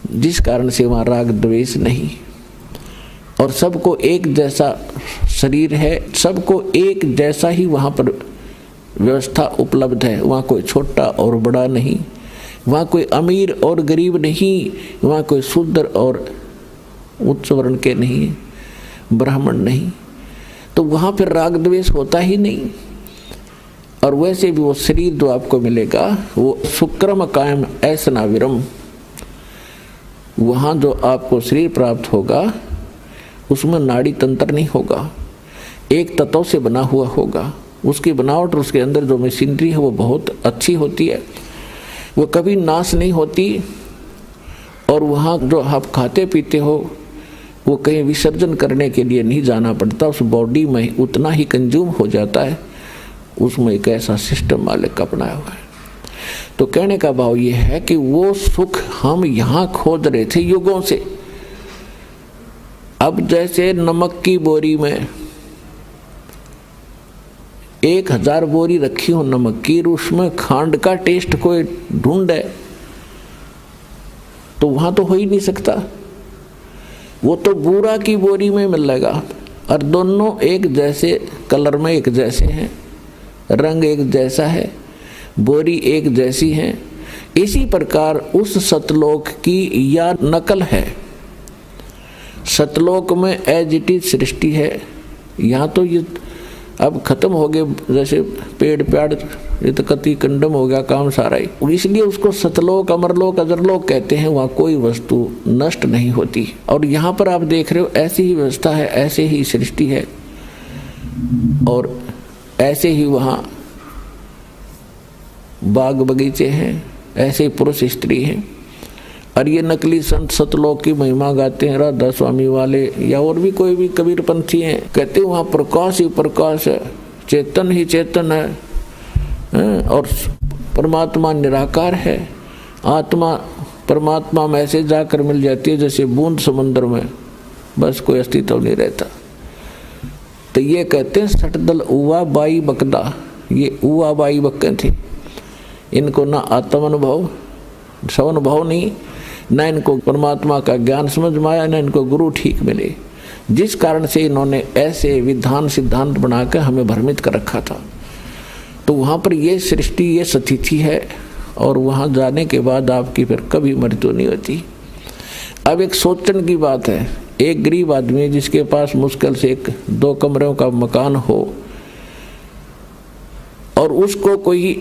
जिस कारण से वहाँ राग द्वेष नहीं। और सबको एक जैसा शरीर है, सबको एक जैसा ही वहाँ पर व्यवस्था उपलब्ध है। वहाँ कोई छोटा और बड़ा नहीं, वहाँ कोई अमीर और गरीब नहीं, वहाँ कोई शूद्र और उच्च वर्ण के नहीं, ब्राह्मण नहीं। तो वहाँ पर राग द्वेष होता ही नहीं। और वैसे भी वो शरीर जो आपको मिलेगा वो सुक्रम कायम ऐसना विरम, वहाँ जो आपको शरीर प्राप्त होगा उसमें नाड़ी तंत्र नहीं होगा, एक तत्व से बना हुआ होगा। उसकी बनावट और उसके अंदर जो मशीनरी है वो बहुत अच्छी होती है, वो कभी नाश नहीं होती। और वहाँ जो आप खाते पीते हो वो कहीं विसर्जन करने के लिए नहीं जाना पड़ता, उस बॉडी में उतना ही कंज्यूम हो जाता है। उसमें एक ऐसा सिस्टम मालिक का अपनाया हुआ है। तो कहने का भाव ये है कि वो सुख हम यहाँ खोज रहे थे युगों से। अब जैसे नमक की बोरी में 1000 बोरी रखी हो नमक की, उसमें खांड का टेस्ट कोई ढूंढे तो वहां तो हो ही नहीं सकता। वो तो बूरा की बोरी में मिलेगा और दोनों एक जैसे कलर में एक जैसे हैं, रंग एक जैसा है, बोरी एक जैसी है। इसी प्रकार उस सतलोक की या नकल है। सतलोक में एज इट इज सृष्टि है। यहाँ तो ये अब खत्म हो गए, जैसे पेड़ पेड़ ये तो कति कंडम हो गया काम सारा ही। इसलिए उसको सतलोक, अमरलोक, अजरलोक कहते हैं। वहाँ कोई वस्तु नष्ट नहीं होती। और यहाँ पर आप देख रहे हो ऐसी ही व्यवस्था है, ऐसे ही सृष्टि है और ऐसे ही वहाँ बाग बगीचे हैं, ऐसे ही पुरुष स्त्री हैं। और ये नकली संत सतलोक की महिमा गाते हैं, राधा स्वामी वाले या और भी कोई भी कबीर पंथी हैं, कहते हैं वहाँ प्रकाश ही प्रकाश है, चेतन ही चेतन है और परमात्मा निराकार है। आत्मा परमात्मा में ऐसे जाकर मिल जाती है जैसे बूंद समुद्र में, बस कोई अस्तित्व नहीं रहता। तो ये कहते हैं सटदल उवा बाई बकदा। ये उवा बाई बक्के थे, इनको ना आत्म अनुभव, स्वानुभव नहीं, न इनको परमात्मा का ज्ञान समझ में आया, न इनको गुरु ठीक मिले, जिस कारण से इन्होंने ऐसे विधान सिद्धांत बनाकर हमें भ्रमित कर रखा था। तो वहाँ पर ये सृष्टि, ये सतिथि है और वहाँ जाने के बाद आपकी फिर कभी मृत्यु नहीं होती। अब एक सोचने की बात है, एक गरीब आदमी जिसके पास मुश्किल से 1-2 कमरों का मकान हो और उसको कोई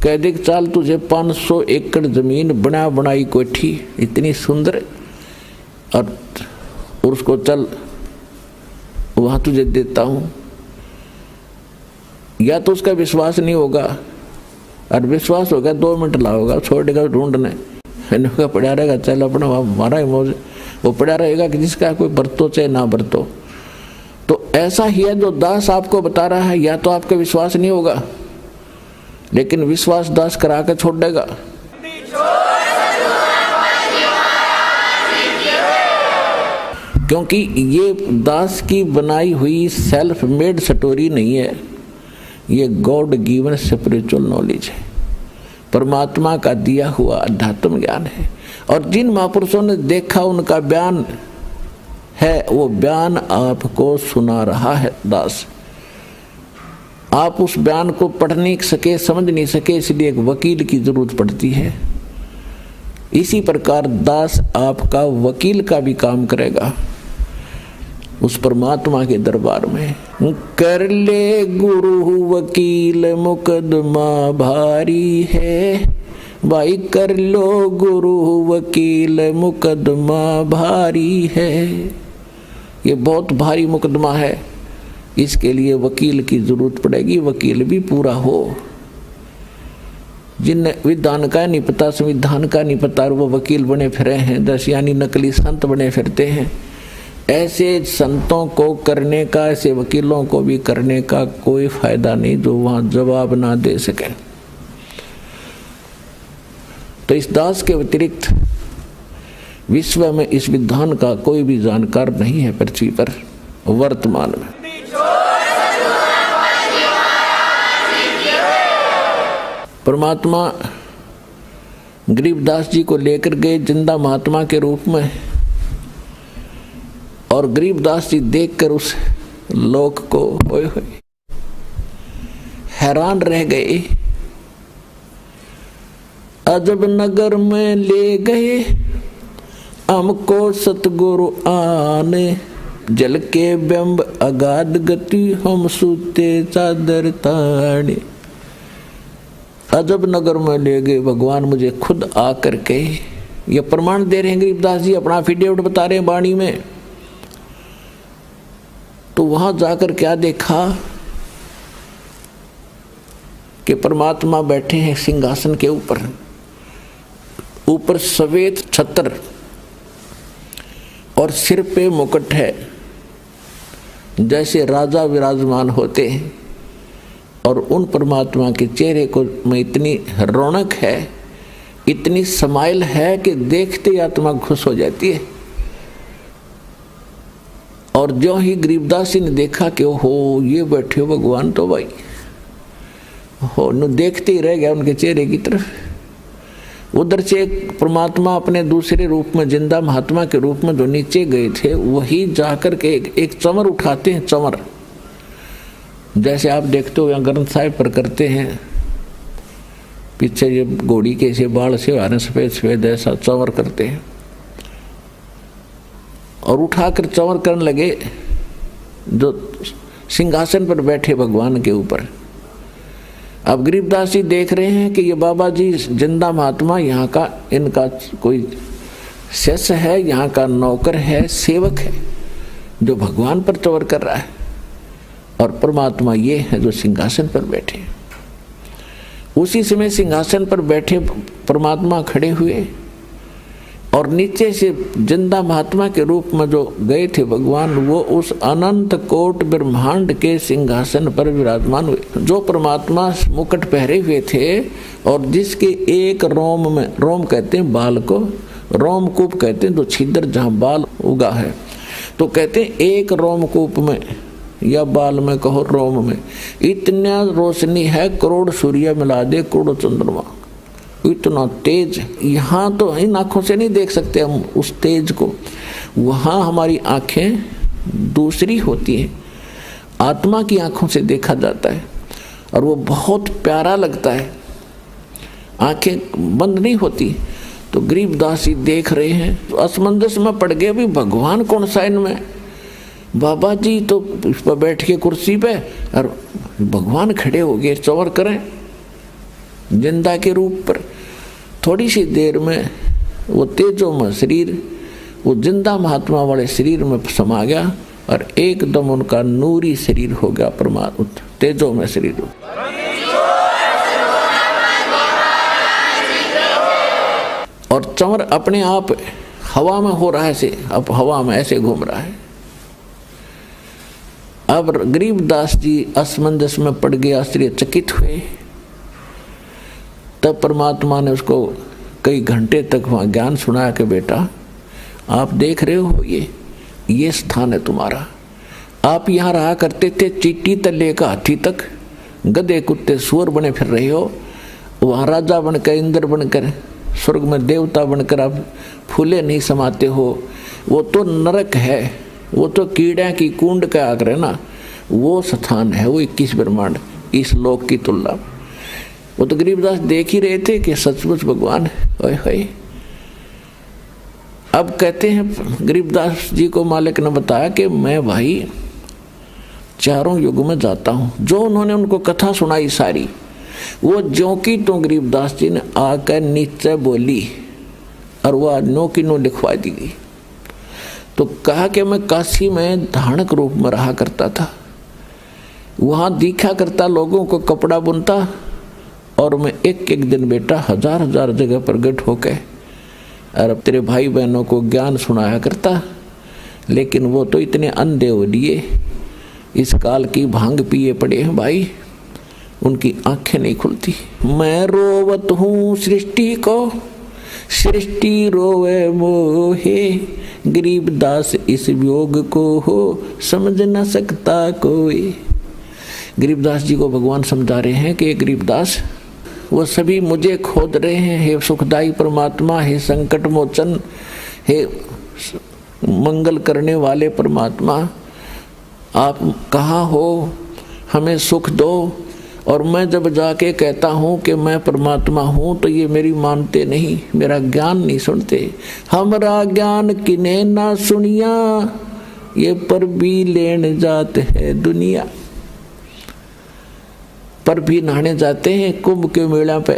कह दे कि चाल तुझे 500 एकड़ जमीन बना बनाई कोठी इतनी सुंदर और उसको चल वहां तुझे देता हूं, या तो उसका विश्वास नहीं होगा और विश्वास होगा 2 मिनट लाओगा, छोड़ेगा ढूंढने, इनका पड़ा रहेगा, चल अपना हमारा ही मौज, वो पड़ा रहेगा कि जिसका कोई बरतो चाहे ना बरतो। तो ऐसा ही है जो दास आपको बता रहा है, या तो आपका विश्वास नहीं होगा लेकिन विश्वास दास करा के छोड़ देगा। क्योंकि ये दास की बनाई हुई सेल्फ मेड स्टोरी नहीं है, ये गॉड गिवन स्पिरिचुअल नॉलेज है, परमात्मा का दिया हुआ अध्यात्म ज्ञान है। और जिन महापुरुषों ने देखा उनका बयान है, वो बयान आपको सुना रहा है दास। आप उस बयान को पढ़ नहीं सके, समझ नहीं सके, इसलिए एक वकील की जरूरत पड़ती है। इसी प्रकार दास आपका वकील का भी काम करेगा उस परमात्मा के दरबार में। कर ले गुरु वकील मुकदमा भारी है, भाई कर लो गुरु वकील मुकदमा भारी है। ये बहुत भारी मुकदमा है, इसके लिए वकील की जरूरत पड़ेगी। वकील भी पूरा हो, जिन विधान का नहीं पता, संविधान का नहीं पता, वो वकील बने फिरे हैं, दस यानी नकली संत बने फिरते हैं। ऐसे संतों को करने का, ऐसे वकीलों को भी करने का कोई फायदा नहीं जो वहां जवाब ना दे सके। तो इस दास के अतिरिक्त विश्व में इस विधान का कोई भी जानकार नहीं है पृथ्वी पर वर्तमान में। परमात्मा गरीबदास जी को लेकर गए जिंदा महात्मा के रूप में, और गरीबदास जी देखकर उस लोक को हैरान रह गए। अजब नगर में ले गए हमको सतगुरु आने, जल के बिंब अगाध गति हम सूते चादर ताने। अजब नगर में ले गए भगवान मुझे खुद आकर के। ये प्रमाण दे रहे हैं गरीबदास जी, अपना एफिडेविट बता रहे हैं वाणी में। तो वहां जाकर क्या देखा कि परमात्मा बैठे हैं सिंहासन के ऊपर, ऊपर सफेद छत्र और सिर पे मुकुट है, जैसे राजा विराजमान होते हैं। और उन परमात्मा के चेहरे को में इतनी रौनक है, इतनी समाइल है कि देखते ही आत्मा खुश हो जाती है। और जो ही गरीबदास जी ने देखा कि हो ये बैठे हो भगवान, तो भाई हो न देखते ही रह गया उनके चेहरे की तरफ। उधर से एक परमात्मा अपने दूसरे रूप में, जिंदा महात्मा के रूप में जो नीचे गए थे, वही जाकर के एक चंवर उठाते हैं। चंवर जैसे आप देखते हो यहाँ ग्रंथ साहिब पर करते हैं, पीछे ये घोड़ी के से बाल से आ रहे सफेद सफेद, ऐसा चंवर करते हैं और उठाकर चंवर करने लगे जो सिंहासन पर बैठे भगवान के ऊपर। अब गरीबदास जी देख रहे हैं कि ये बाबा जी जिंदा महात्मा यहाँ का, इनका कोई शिष्य है, यहाँ का नौकर है, सेवक है, जो भगवान पर चंवर कर रहा है, और परमात्मा ये है जो सिंहासन पर बैठे। उसी समय सिंहासन पर बैठे परमात्मा खड़े हुए और नीचे से जिंदा महात्मा के रूप में जो गए थे भगवान, वो उस अनंत कोट ब्रह्मांड के सिंहासन पर विराजमान हुए। जो परमात्मा मुकुट पहरे हुए थे और जिसके एक रोम में, रोम कहते हैं बाल को, रोमकूप कहते हैं जो छिद्र जहाँ बाल उगा है, तो कहते हैं एक रोमकूप में या बाल में कहो रोम में इतना रोशनी है, करोड़ सूर्य मिला दे करोड़ चंद्रमा, इतना तेज। यहाँ तो इन आँखों से नहीं देख सकते हम उस तेज को, वहाँ हमारी आँखें दूसरी होती हैं, आत्मा की आँखों से देखा जाता है और वो बहुत प्यारा लगता है, आँखें बंद नहीं होती। तो गरीबदास जी देख रहे हैं तो असमंजस में पड़ गए, भी भगवान कौन सा इनमें, बाबा जी तो इस पर बैठ के कुर्सी पे और भगवान खड़े हो गए चंवर करें जिंदा के रूप पर। थोड़ी सी देर में वो तेजो में शरीर, वो जिंदा महात्मा वाले शरीर में समा गया और एकदम उनका नूरी शरीर हो गया, परमात्मा तेजो में शरीर। और चंवर अपने आप हवा में हो रहा है, से अब हवा में ऐसे घूम रहा है। अब गरीबदास जी असमंजस में पड़ गए, आश्चर्यचकित हुए। तब परमात्मा ने उसको कई घंटे तक वहाँ ज्ञान सुनाया कि बेटा आप देख रहे हो ये स्थान है तुम्हारा, आप यहाँ रहा करते थे, चींटी तले का हाथी तक गधे कुत्ते सुअर बने फिर रहे हो, वहाँ राजा बनकर, इंद्र बनकर, स्वर्ग में देवता बनकर आप फूले नहीं समाते हो, वो तो नरक है, वो तो कीड़े की कुंड का आकर है ना, वो स्थान है, वो 21 ब्रह्मांड इस लोक की तुलना। वो तो गरीबदास देख ही रहे थे कि सचमुच भगवान है। अब कहते हैं गरीबदास जी को मालिक ने बताया कि मैं भाई चारों युग में जाता हूँ। जो उन्होंने उनको कथा सुनाई सारी, वो ज्यों की तो गरीबदास जी ने आकर नीचे बोली और वह नो की नो लिखवा दी गई। तो कहा कि मैं काशी में धानक रूप में रहा करता था, वहाँ दिखा करता, लोगों को कपड़ा बुनता, और मैं एक एक दिन बेटा हजार हजार जगह प्रकट होकर और अब तेरे भाई बहनों को ज्ञान सुनाया करता। लेकिन वो तो इतने अंधे हो लिए, इस काल की भांग पिए पड़े हैं भाई, उनकी आंखें नहीं खुलती। मैं रोवत हूँ सृष्टि को, सृष्टि रोवे मोहे, गरीबदास इस योग को हो समझ न सकता कोई। गरीबदास जी को भगवान समझा रहे हैं कि गरीबदास वो सभी मुझे खोद रहे हैं, हे सुखदाई परमात्मा, हे संकट मोचन, हे मंगल करने वाले परमात्मा, आप कहाँ हो, हमें सुख दो। और मैं जब जाके कहता हूँ कि मैं परमात्मा हूँ तो ये मेरी मानते नहीं, मेरा ज्ञान नहीं सुनते। हमारा ज्ञान किने ना सुनिया, ये पर भी लेने जाते है दुनिया। पर भी नहाने जाते हैं कुंभ के मेला पे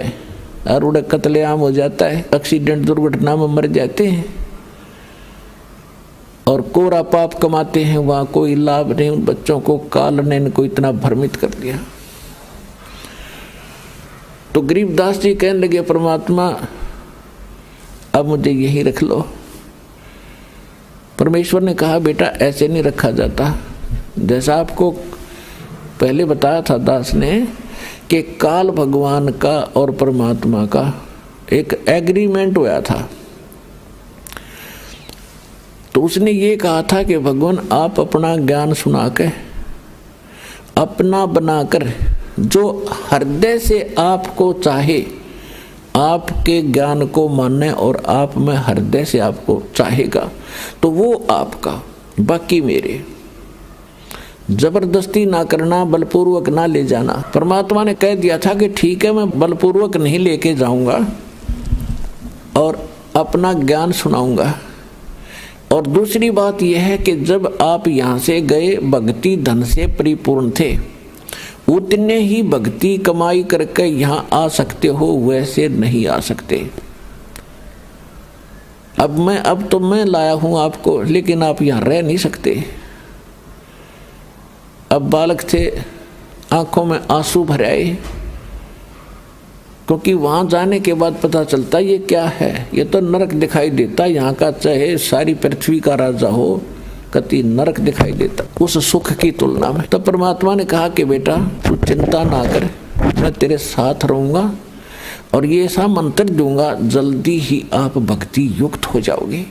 और उड़े कत्लेआम हो जाता है, एक्सीडेंट दुर्घटना में मर जाते हैं और कोरा पाप कमाते हैं, वहाँ कोई लाभ नहीं। उन बच्चों को काल ने इनको इतना भ्रमित कर दिया। तो गरीबदास जी कहने लगे परमात्मा अब मुझे यही रख लो। परमेश्वर ने कहा बेटा ऐसे नहीं रखा जाता, जैसा आपको पहले बताया था दास ने कि काल भगवान का और परमात्मा का एक एग्रीमेंट हुआ था। तो उसने ये कहा था कि भगवान आप अपना ज्ञान सुना के अपना बनाकर जो हृदय से आपको चाहे आपके ज्ञान को माने और आप में हृदय से आपको चाहेगा तो वो आपका, बाकी मेरे। जबरदस्ती ना करना, बलपूर्वक ना ले जाना। परमात्मा ने कह दिया था कि ठीक है मैं बलपूर्वक नहीं लेके जाऊंगा और अपना ज्ञान सुनाऊंगा। और दूसरी बात यह है कि जब आप यहाँ से गए भक्ति धन से परिपूर्ण थे, उतने ही भक्ति कमाई करके यहाँ आ सकते हो, वैसे नहीं आ सकते। अब तो मैं लाया हूँ आपको, लेकिन आप यहाँ रह नहीं सकते। अब बालक थे, आंखों में आंसू भर आए, क्योंकि वहां जाने के बाद पता चलता ये क्या है, ये तो नरक दिखाई देता। यहाँ का चाहे सारी पृथ्वी का राजा हो, कति नरक दिखाई देता उस सुख की तुलना में। तो परमात्मा ने कहा कि बेटा तू चिंता ना कर, मैं तेरे साथ रहूंगा और ये ऐसा मंत्र दूंगा, जल्दी ही आप भक्ति युक्त हो जाओगे।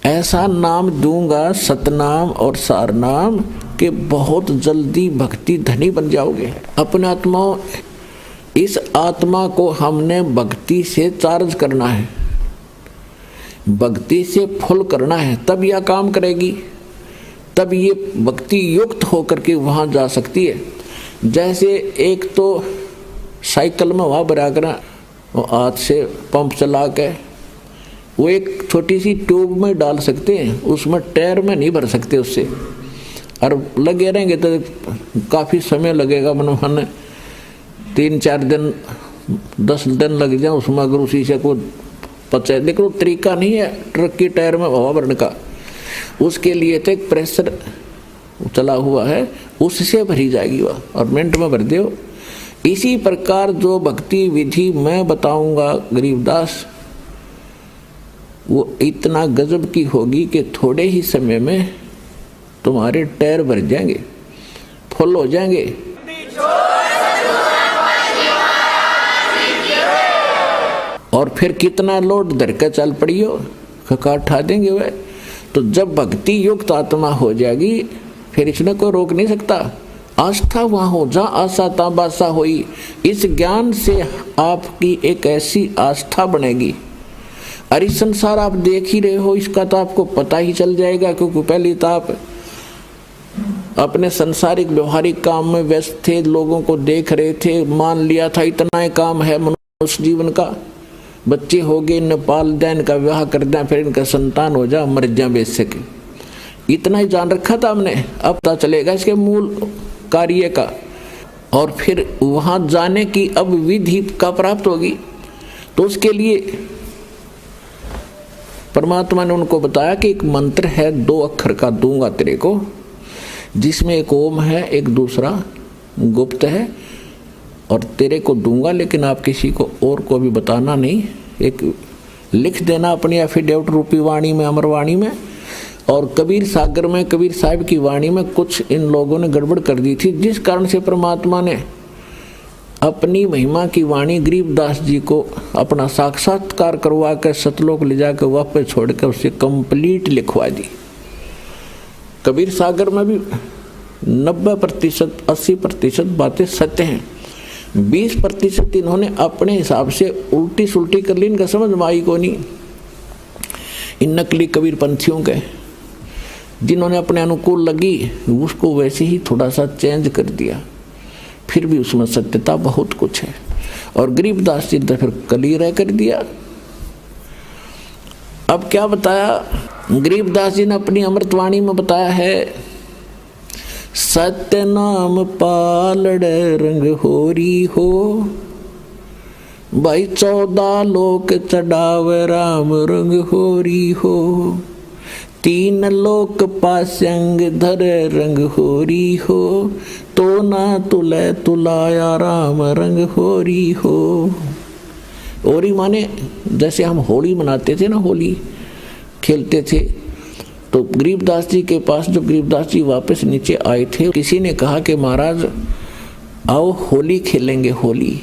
ऐसा नाम दूंगा, सतनाम और सारनाम, के बहुत जल्दी भक्ति धनी बन जाओगे। अपने आत्माओं, इस आत्मा को हमने भक्ति से चार्ज करना है, भक्ति से फुल करना है, तब यह काम करेगी, तब ये भक्ति युक्त होकर के वहां जा सकती है। जैसे एक तो साइकिल में हवा भरा कर हाथ से पंप चला के वो एक छोटी सी ट्यूब में डाल सकते हैं, उसमें टायर में नहीं भर सकते उससे, और लगे रहेंगे तो काफ़ी समय लगेगा। मन 3-4 दिन 10 दिन लग जाए उसमें, अगर उसी से को पचा। लेकिन वो तरीका नहीं है ट्रक की टायर में हवा भरने का, उसके लिए तो एक प्रेशर चला हुआ है, उससे भरी जाएगी वह, और मिनट में भर दो। इसी प्रकार जो भक्ति विधि मैं बताऊंगा गरीबदास, वो इतना गजब की होगी कि थोड़े ही समय में तुम्हारे टायर भर जाएंगे, फुल हो जाएंगे। और फिर कितना लोड धर के चल पड़ी हो, खका उठा देंगे वह। तो जब भक्ति युक्त आत्मा हो जाएगी, फिर इसने कोई रोक नहीं सकता। आस्था वहां हो जा आशा ता बासा होई। इस ज्ञान से आपकी एक ऐसी आस्था बनेगी, अरे संसार आप देख ही रहे हो, इसका तो आपको पता ही चल जाएगा। क्योंकि पहले तो आप अपने संसारिक व्यवहारिक काम में व्यस्त थे, लोगों को देख रहे थे, मान लिया था इतना ही काम है मनुष्य जीवन का, बच्चे हो गए, इन्हें पाल दें, इनका विवाह कर दें, फिर इनका संतान हो जा, मर जा बेच सके, इतना ही जान रखा था हमने। अब पता चलेगा इसके मूल कार्य का, और फिर वहां जाने की अब विधि का प्राप्त होगी। तो उसके लिए परमात्मा ने उनको बताया कि एक मंत्र है 2 अक्षर का, दूंगा तेरे को, जिसमें एक ओम है, एक दूसरा गुप्त है, और तेरे को दूंगा, लेकिन आप किसी को और को भी बताना नहीं। एक लिख देना अपनी एफिडेविट रूपी वाणी में, अमरवाणी में। और कबीर सागर में, कबीर साहिब की वाणी में कुछ इन लोगों ने गड़बड़ कर दी थी, जिस कारण से परमात्मा ने अपनी महिमा की वाणी गरीबदास जी को अपना साक्षात्कार करवा कर सतलोक ले जाकर वापस छोड़ कर उसे कंप्लीट लिखवा दी। कबीर सागर में भी 90% 80% बातें सत्य हैं, 20% इन्होंने अपने हिसाब से उल्टी सुल्टी कर ली, इनका समझ में आई को नहीं। इन नकली कबीर पंथियों के जिन्होंने अपने अनुकूल लगी, उसको वैसे ही थोड़ा सा चेंज कर दिया, फिर भी उसमें सत्यता बहुत कुछ है। और गरीबदास जी ने फिर क्लियर कर दिया। अब क्या बताया गरीबदास जी ने अपनी अमृतवाणी में बताया है, सत्य नाम पालड़ रंग होरी हो, भाई 14 लोक चढ़ावे राम रंग होरी हो, 3 लोक पासंग धर रंग होरी हो, तो ना तुले तुलाया राम रंग होरी हो। होरी माने जैसे हम होली मनाते थे ना, होली खेलते थे, तो गरीबदास जी के पास जब गरीबदास जी वापस नीचे आए थे, किसी ने कहा कि महाराज आओ होली खेलेंगे, होली।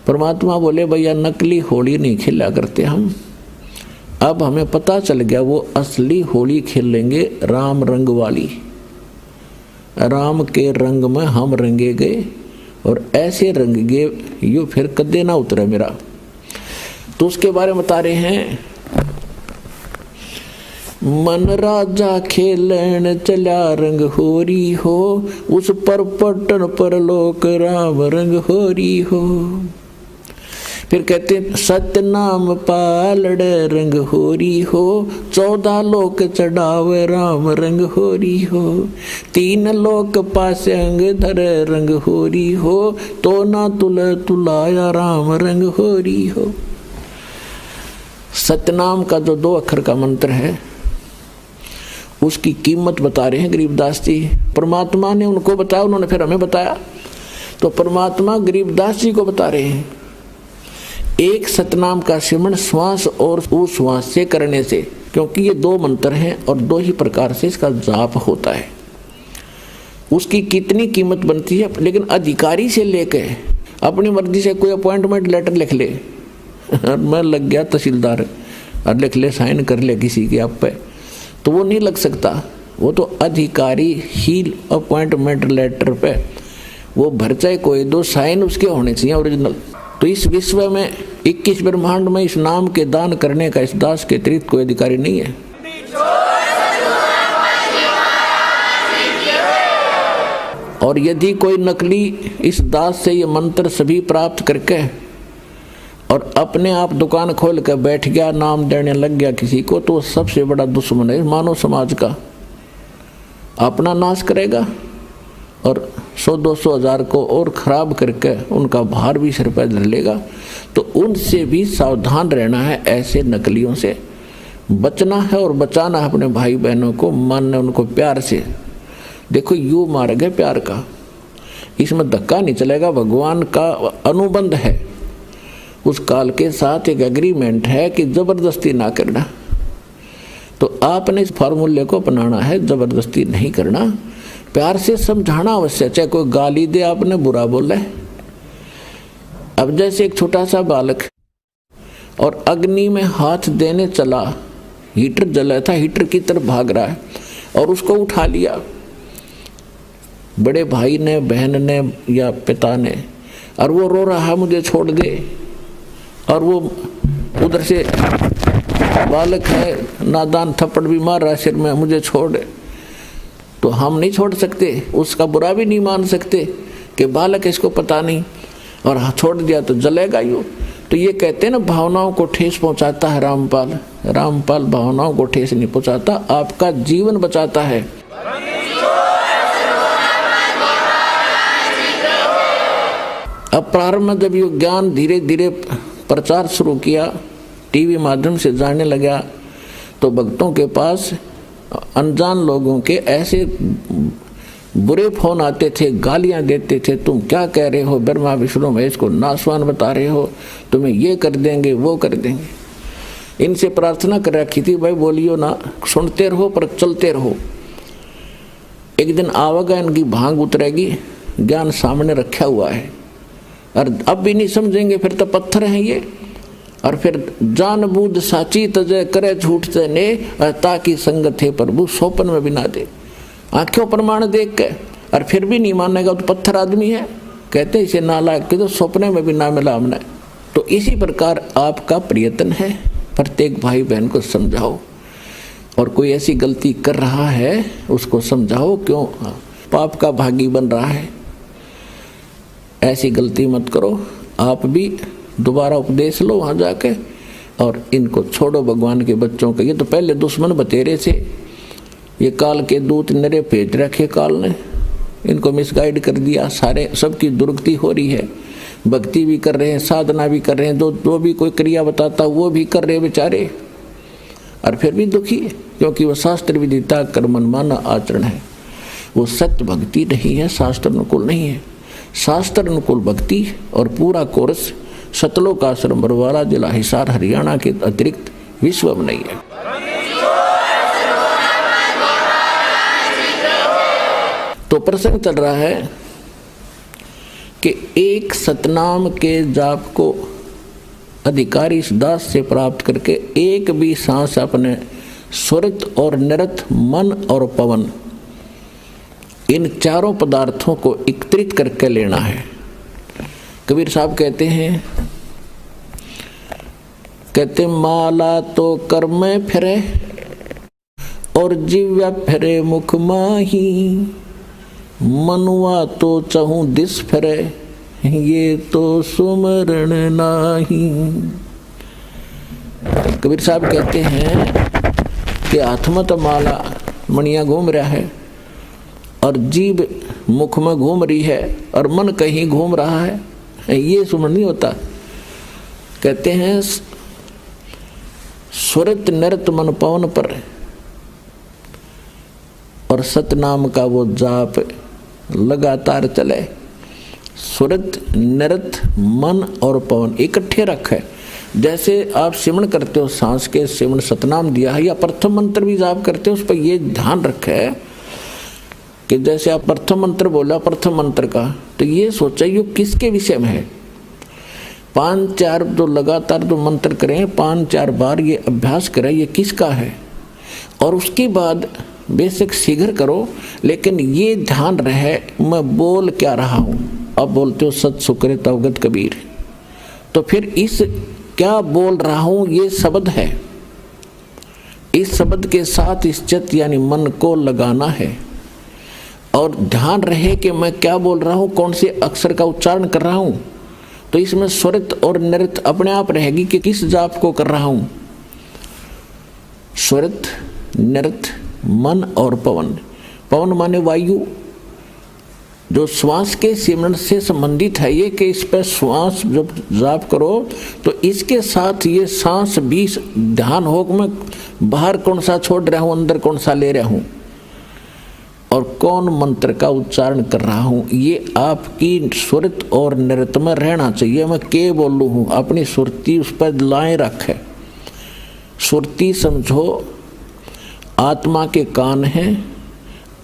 परमात्मा बोले भैया नकली होली नहीं खेला करते हम, अब हमें पता चल गया वो असली होली खेलेंगे, राम रंग वाली। राम के रंग में हम रंगे गए, और ऐसे रंग गे यो फिर कदे ना उतरे मेरा। तो उसके बारे में बता रहे हैं, मन राजा खेलन चला रंग होरी हो, उस पर पटन पर लोक राम रंग होरी हो। फिर कहते सत्य नाम पालड़ रंग होरी हो, 14 लोक चढ़ावे राम रंग होरी हो। 3 लोक पास अंग धर रंग होरी हो, तो ना तुलाया राम रंग होरी हो। सतनाम का जो 2 अक्षर का मंत्र है उसकी कीमत बता रहे हैं गरीबदास जी। परमात्मा ने उनको बताया, उन्होंने फिर हमें बताया। तो परमात्मा गरीबदास जी को बता रहे हैं, एक सतनाम का सिमरण श्वास और उश्वास से करने से, क्योंकि ये 2 मंत्र हैं और 2 ही प्रकार से इसका जाप होता है। उसकी कितनी कीमत बनती है, लेकिन अधिकारी से लेके अपनी मर्जी से कोई अपॉइंटमेंट लेटर लिख ले और मैं लग गया तहसीलदार और लिख ले, साइन कर ले किसी के आप पे, तो वो नहीं लग सकता। वो तो अधिकारी ही अपॉइंटमेंट लेटर पे वो भर चाहे कोई, 2 साइन उसके होने चाहिए ओरिजिनल। तो इस विश्व में 21 ब्रह्मांड में इस नाम के दान करने का इस दास के अतिरिक्त कोई अधिकारी नहीं है। और यदि कोई नकली इस दास से ये मंत्र सभी प्राप्त करके और अपने आप दुकान खोल कर बैठ गया, नाम देने लग गया किसी को, तो सबसे बड़ा दुश्मन है मानव समाज का। अपना नाश करेगा और 100-200 हज़ार को और खराब करके उनका भार भी सिर पर धर लेगा। तो उनसे भी सावधान रहना है, ऐसे नकलियों से बचना है और बचाना है अपने भाई बहनों को, मानना उनको प्यार से। देखो यूँ मार्ग है प्यार का, इसमें धक्का नहीं चलेगा। भगवान का अनुबंध है, उस काल के साथ एक एग्रीमेंट है कि जबरदस्ती ना करना। तो आपने इस फार्मूले को अपनाना है, जबरदस्ती नहीं करना, प्यार से समझाना अवश्य। चाहे कोई गाली दे, आपने बुरा बोला है। अब जैसे एक छोटा सा बालक और अग्नि में हाथ देने चला, हीटर जला था, हीटर की तरफ भाग रहा है और उसको उठा लिया बड़े भाई ने, बहन ने या पिता ने, और वो रो रहा है मुझे छोड़ दे, और वो उधर से बालक है नादान थप्पड़ भी मार रहा है सिर में, मुझे छोड़। तो हम नहीं छोड़ सकते, उसका बुरा भी नहीं मान सकते कि बालक इसको पता नहीं और छोड़ दिया तो जलेगा यूँ। तो ये कहते हैं ना, भावनाओं को ठेस पहुंचाता है रामपाल। रामपाल भावनाओं को ठेस नहीं पहुंचाता, आपका जीवन बचाता है। अब प्रारंभ में जब ये ज्ञान धीरे धीरे प्रचार शुरू किया, टीवी माध्यम से जाने लगा, तो भक्तों के पास अनजान लोगों के ऐसे बुरे फोन आते थे, गालियां देते थे, तुम क्या कह रहे हो, ब्रह्मा विष्णु महेश को नासवान बता रहे हो, तुम्हें ये कर देंगे वो कर देंगे। इनसे प्रार्थना कर रखी थी, भाई बोलियो ना, सुनते रहो पर चलते रहो। एक दिन आवेगा, इनकी भांग उतरेगी, ज्ञान सामने रखा हुआ है और अब भी नहीं समझेंगे, फिर तो पत्थर हैं ये। और फिर जान बूझ साची तजय करे झूठ से ने, ताकि संगत है प्रभु सोपन में भी ना दे। आंखों प्रमाण देख के और फिर भी नहीं मानेगा तो पत्थर आदमी है, कहते इसे नालायक के तो सपने में भी ना मिला हमने। तो इसी प्रकार आपका प्रयत्न है, प्रत्येक भाई बहन को समझाओ, और कोई ऐसी गलती कर रहा है उसको समझाओ, क्यों पाप का भागी बन रहा है, ऐसी गलती मत करो। आप भी दोबारा उपदेश लो वहाँ जाके और इनको छोड़ो भगवान के बच्चों के। ये तो पहले दुश्मन बतेरे थे, ये काल के दूत नरे भेज रखे काल ने, इनको मिसगाइड कर दिया, सारे सबकी दुर्गति हो रही है, भक्ति भी कर रहे हैं, साधना भी कर रहे हैं, जो भी कोई क्रिया बताता वो भी कर रहे बेचारे, और फिर भी दुखी, क्योंकि वो शास्त्र विदिता कर्मन माना आचरण है, वो सत्य भक्ति नहीं है, शास्त्र अनुकूल नहीं है। शास्त्र अनुकूल भक्ति और पूरा कोर्स सतलोक आश्रम बरवाला जिला हिसार हरियाणा के अतिरिक्त विश्व में नहीं है। तो प्रसंग चल रहा है कि एक सतनाम के जाप को अधिकारी इस दास से प्राप्त करके एक भी सांस अपने स्वरित और निरत मन और पवन इन चारों पदार्थों को एकत्रित करके लेना है। कबीर साहब कहते माला तो कर में फिरे और जीव्या फिरे मुख माही, मनुआ तो चहूं दिस फिरे ये तो सुमरण नाही। कबीर साहब कहते हैं कि हाथ में तो माला मणिया घूम रहा है और जीभ मुख में घूम रही है और मन कहीं घूम रहा है, ये सुमरण नहीं होता। कहते हैं सुरत नृत मन पवन पर और सतनाम का वो जाप लगातार चले। सुरत नृत मन और पवन इकट्ठे रखे। जैसे आप सिमरण करते हो, सांस के सिमरण सतनाम दिया है, या प्रथम मंत्र भी जाप करते हो, उस पर ये ध्यान रखे कि जैसे आप प्रथम मंत्र बोला प्रथम मंत्र का, तो ये सोचा ये किसके विषय में है। 5-4 जो लगातार जो मंत्र करें, 5-4 बार ये अभ्यास करें ये किसका है, और उसके बाद बेशक शीघ्र करो, लेकिन ये ध्यान रहे मैं बोल क्या रहा हूँ। अब बोलते हो सत सुकृत अवगत कबीर, तो फिर इस क्या बोल रहा हूँ ये शब्द है, इस शब्द के साथ इस चित्त यानी मन को लगाना है और ध्यान रहे कि मैं क्या बोल रहा हूँ, कौन से अक्षर का उच्चारण कर रहा हूँ। तो इसमें स्वरित और नृत अपने आप रहेगी कि किस जाप को कर रहा हूँ। स्वरित नृत मन और पवन। पवन माने वायु, जो श्वास के सिमरण से संबंधित है ये, कि इस पर श्वास जब जाप करो तो इसके साथ ये सांस भी ध्यान हो कि मैं बाहर कौन सा छोड़ रहा हूँ, अंदर कौन सा ले रहा हूँ और कौन मंत्र का उच्चारण कर रहा हूँ। ये आपकी सुरत और नृत्य में रहना चाहिए। मैं के बोलूँ हूँ, अपनी सुरती उस पर लाए रखे। सुरती समझो आत्मा के कान हैं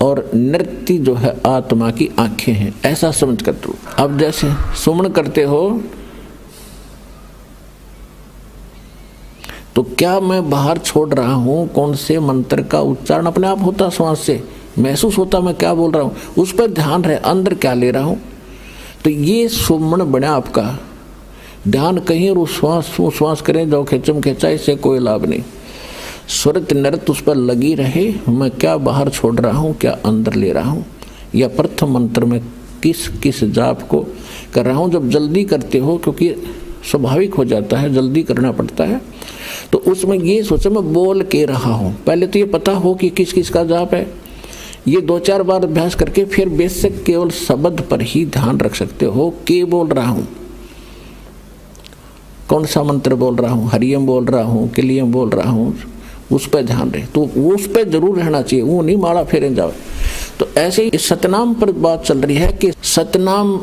और नृत्य जो है आत्मा की आंखें हैं, ऐसा समझ कर दो। अब जैसे सुमन करते हो तो क्या मैं बाहर छोड़ रहा हूं, कौन से मंत्र का उच्चारण अपने आप होता, श्वास से महसूस होता मैं क्या बोल रहा हूं, उस पर ध्यान रहे अंदर क्या ले रहा हूं। तो ये सुमन बना आपका ध्यान कहीं और श्वास करें जो खेचम खेचा, इससे कोई लाभ नहीं। स्वरत नृत्य उस पर लगी रहे, मैं क्या बाहर छोड़ रहा हूँ, क्या अंदर ले रहा हूँ, या प्रथम मंत्र में किस किस जाप को कर रहा हूँ। जब जल्दी करते हो, क्योंकि स्वाभाविक हो जाता है जल्दी करना पड़ता है, तो उसमें ये सोचो मैं बोल के रहा हूँ। पहले तो ये पता हो कि किस किस का जाप है। ये 2-4 बार अभ्यास करके फिर बेसिक केवल शब्द पर ही ध्यान रख सकते हो। के बोल रहा हूँ, कौन सा मंत्र बोल रहा हूँ, हरियम बोल रहा हूँ, किलियम बोल रहा हूँ, उस पर ध्यान रहे। तो वो उस पर जरूर रहना चाहिए, वो नहीं माड़ा फेरे जाओ। तो ऐसे ही सतनाम पर बात चल रही है कि सतनाम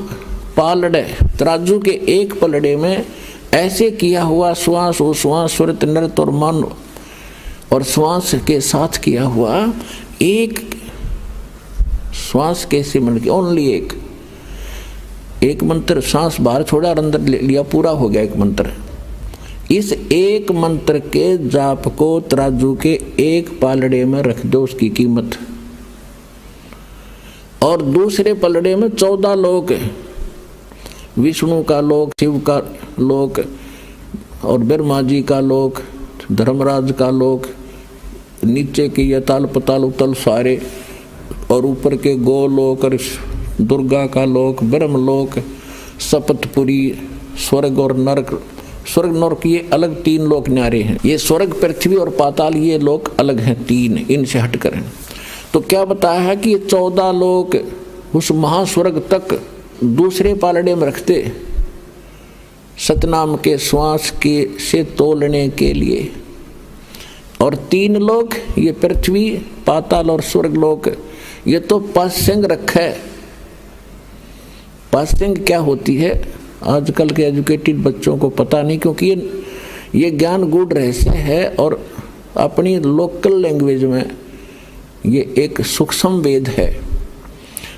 पालड़े, तराजू के एक पलड़े में ऐसे किया हुआ श्वास और श्वास स्वरित नृत्य और मन और श्वास के साथ किया हुआ एक श्वास के सिमरण की ओनली एक मंत्र, सांस बाहर छोड़ा और अंदर ले लिया, पूरा हो गया एक मंत्र। इस एक मंत्र के जाप को तराजू के एक पालड़े में रख दो, उसकी कीमत, और दूसरे पलड़े में 14 लोक, विष्णु का लोक, शिव का लोक और ब्रह्मा जी का लोक, धर्मराज का लोक, नीचे के यताल पताल उतल सारे, और ऊपर के गोलोक और दुर्गा का लोक, ब्रह्मलोक, सपतपुरी, स्वर्ग और नरक। स्वर्ग नरक ये अलग 3 लोक न्यारे हैं। ये स्वर्ग पृथ्वी और पाताल ये लोक अलग हैं 3, इनसे हटकर हैं। तो क्या बताया है कि ये 14 लोक उस महास्वर्ग तक दूसरे पालड़े में रखते सतनाम के श्वास के से तोलने के लिए, और 3 लोक ये पृथ्वी पाताल और स्वर्ग लोक ये तो पासंग रखे। पासंग क्या होती है आजकल के एजुकेटेड बच्चों को पता नहीं, क्योंकि ये ज्ञान गूढ़ रहस्य है और अपनी लोकल लैंग्वेज में ये एक सूक्ष्म वेद है।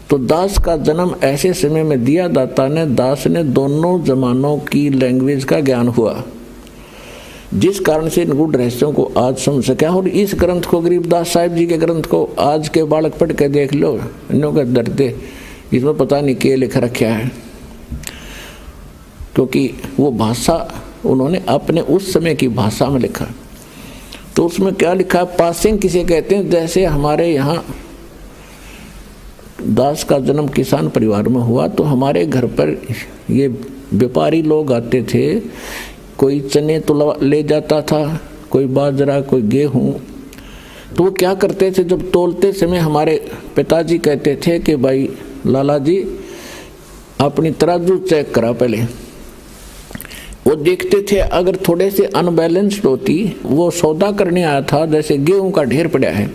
तो दास का जन्म ऐसे समय में दिया, दाता ने दास ने दोनों जमानों की लैंग्वेज का ज्ञान हुआ, जिस कारण से इन गूढ़ रहस्यों को आज समझ सका। और इस ग्रंथ को गरीबदास साहिब जी के ग्रंथ को आज के बालक पढ़ के देख लो, इन्हों का डरते इसमें पता नहीं क्या लिख रखा है। क्योंकि वो भाषा उन्होंने अपने उस समय की भाषा में लिखा। तो उसमें क्या लिखा, पासिंग किसे कहते हैं, जैसे हमारे यहाँ दास का जन्म किसान परिवार में हुआ तो हमारे घर पर ये व्यापारी लोग आते थे, कोई चने तो ले जाता था, कोई बाजरा, कोई गेहूँ। तो वो क्या करते थे, जब तोलते समय हमारे पिताजी कहते थे कि भाई लाला जी अपनी तराजू चेक करा पहले। वो देखते थे अगर थोड़े से अनबैलेंस्ड होती, वो सौदा करने आया था, जैसे गेहूं का ढेर पड़ा है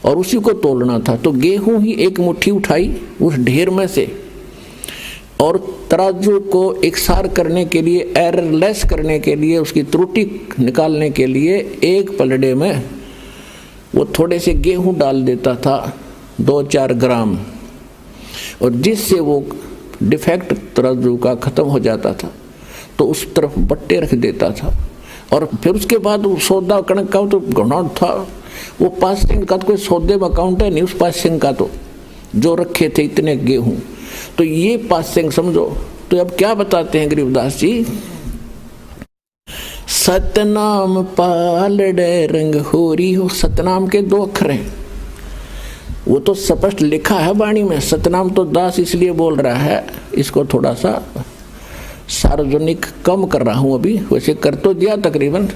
और उसी को तोलना था, तो गेहूं ही एक मुट्ठी उठाई उस ढेर में से और तराजू को एकसार करने के लिए, एररलेस करने के लिए, उसकी त्रुटि निकालने के लिए एक पलड़े में वो थोड़े से गेहूं डाल देता था 2-4 ग्राम, और जिससे वो डिफेक्ट तराजू का खत्म हो जाता था तो उस तरफ बट्टे रख देता था। और फिर उसके बाद वो सौदा कणक का तो गणौट था, वो पासिंग का तो कोई सौदे में अकाउंट है नहीं उस पासिंग का, तो जो रखे थे इतने गेहूं, तो ये पासिंग समझो। तो अब क्या बताते हैं गरीबदास जी, सतनाम पालड़े रंग होरी हो। सतनाम के 2 अक्षर हैं, वो तो स्पष्ट लिखा है वाणी में। सतनाम तो दास इसलिए बोल रहा है, इसको थोड़ा सा सार्वजनिक कम कर रहा हूं अभी, वैसे कर तो दिया तकरीबन।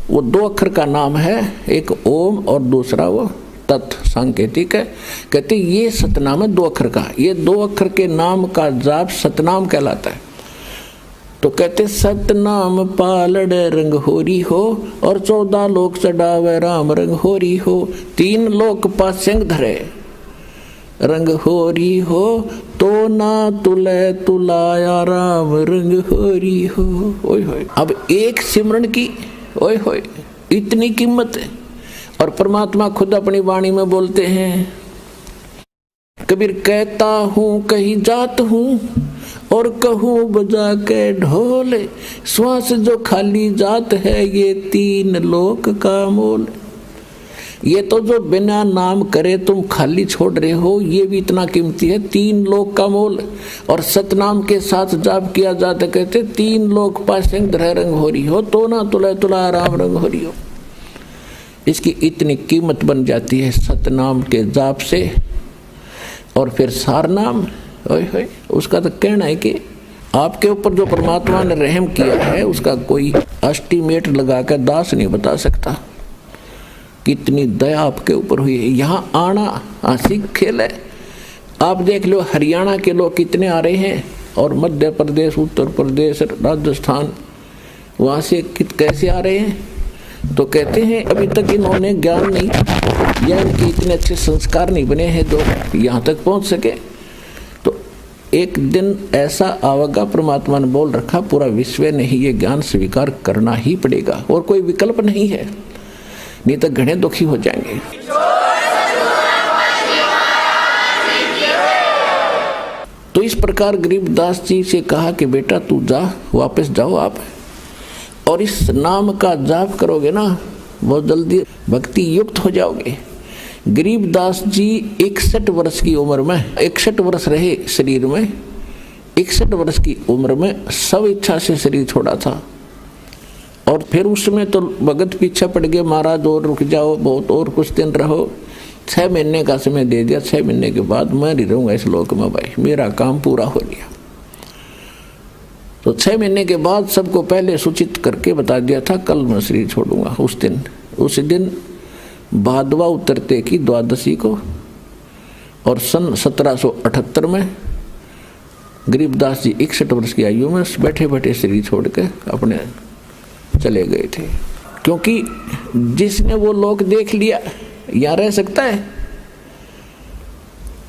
वो 2 अक्षर का नाम है, एक ओम और दूसरा वो तत् सांकेतिक है। कहते ये सतनाम है 2 अक्षर का, ये 2 अक्षर के नाम का जाप सतनाम कहलाता है। तो कहते सतनाम पालड़ रंग होरी हो और 14 लोक चढ़ावे राम रंग होरी हो। 3 लोक पासिंग धरे रंग होरी हो, तो ना तुले तुलाया राम रंग होरी हो। ओए होए, अब एक सिमरन की ओए होए इतनी कीमत है। और परमात्मा खुद अपनी वाणी में बोलते हैं, कबीर कहता हूँ कहीं जात हूँ और कहूँ बजा के ढोल, श्वास जो खाली जात है ये 3 लोक का मोल। ये तो जो बिना नाम करे तुम खाली छोड़ रहे हो, ये भी इतना कीमती है, 3 लोक का मोल। और सतनाम के साथ जाप किया जाता, कहते 3 लोक पासिंग धरे रंग हो रही हो, तो ना तुला तुला राम रंग हो रही हो। इसकी इतनी कीमत बन जाती है सतनाम के जाप से। और फिर सारनाम, उसका तो कहना है कि आपके ऊपर जो परमात्मा ने रहम किया है उसका कोई एस्टीमेट लगा कर दास नहीं बता सकता, कितनी दया आपके ऊपर हुई है। यहाँ आना हंसी खेल है। आप देख लो हरियाणा के लोग कितने आ रहे हैं, और मध्य प्रदेश, उत्तर प्रदेश, राजस्थान, वहाँ से कैसे आ रहे हैं। तो कहते हैं अभी तक इन्होंने ज्ञान नहीं या इनके इतने अच्छे संस्कार नहीं बने हैं जो यहाँ तक पहुँच सके। तो एक दिन ऐसा आवेगा, परमात्मा ने बोल रखा पूरा विश्व ने ही ये ज्ञान स्वीकार करना ही पड़ेगा, और कोई विकल्प नहीं है, नहीं तो घने दुखी हो जाएंगे। तो इस प्रकार गरीबदास जी से कहा कि बेटा तू जा, वापस जाओ आप, और इस नाम का जाप करोगे ना बहुत जल्दी भक्ति युक्त हो जाओगे। गरीबदास जी 61 वर्ष की उम्र में, 61 वर्ष रहे शरीर में, 61 वर्ष की उम्र में सब इच्छा से शरीर छोड़ा था। और फिर उसमें तो भगत पीछे पड़ गए, महाराज और रुक जाओ, बहुत और कुछ दिन रहो। 6 महीने का समय दे दिया, 6 महीने के बाद मैं नहीं रहूँगा इस लोक में, भाई मेरा काम पूरा हो गया। तो 6 महीने के बाद सबको पहले सूचित करके बता दिया था कल मैं शरीर छोड़ूंगा। उस दिन भादवा उतरते की द्वादशी को, और सन 1778 में गरीबदास जी 61 वर्ष की आयु में बैठे बैठे शरीर छोड़ के अपने चले गए थे। क्योंकि जिसने वो लोक देख लिया यहाँ रह सकता है।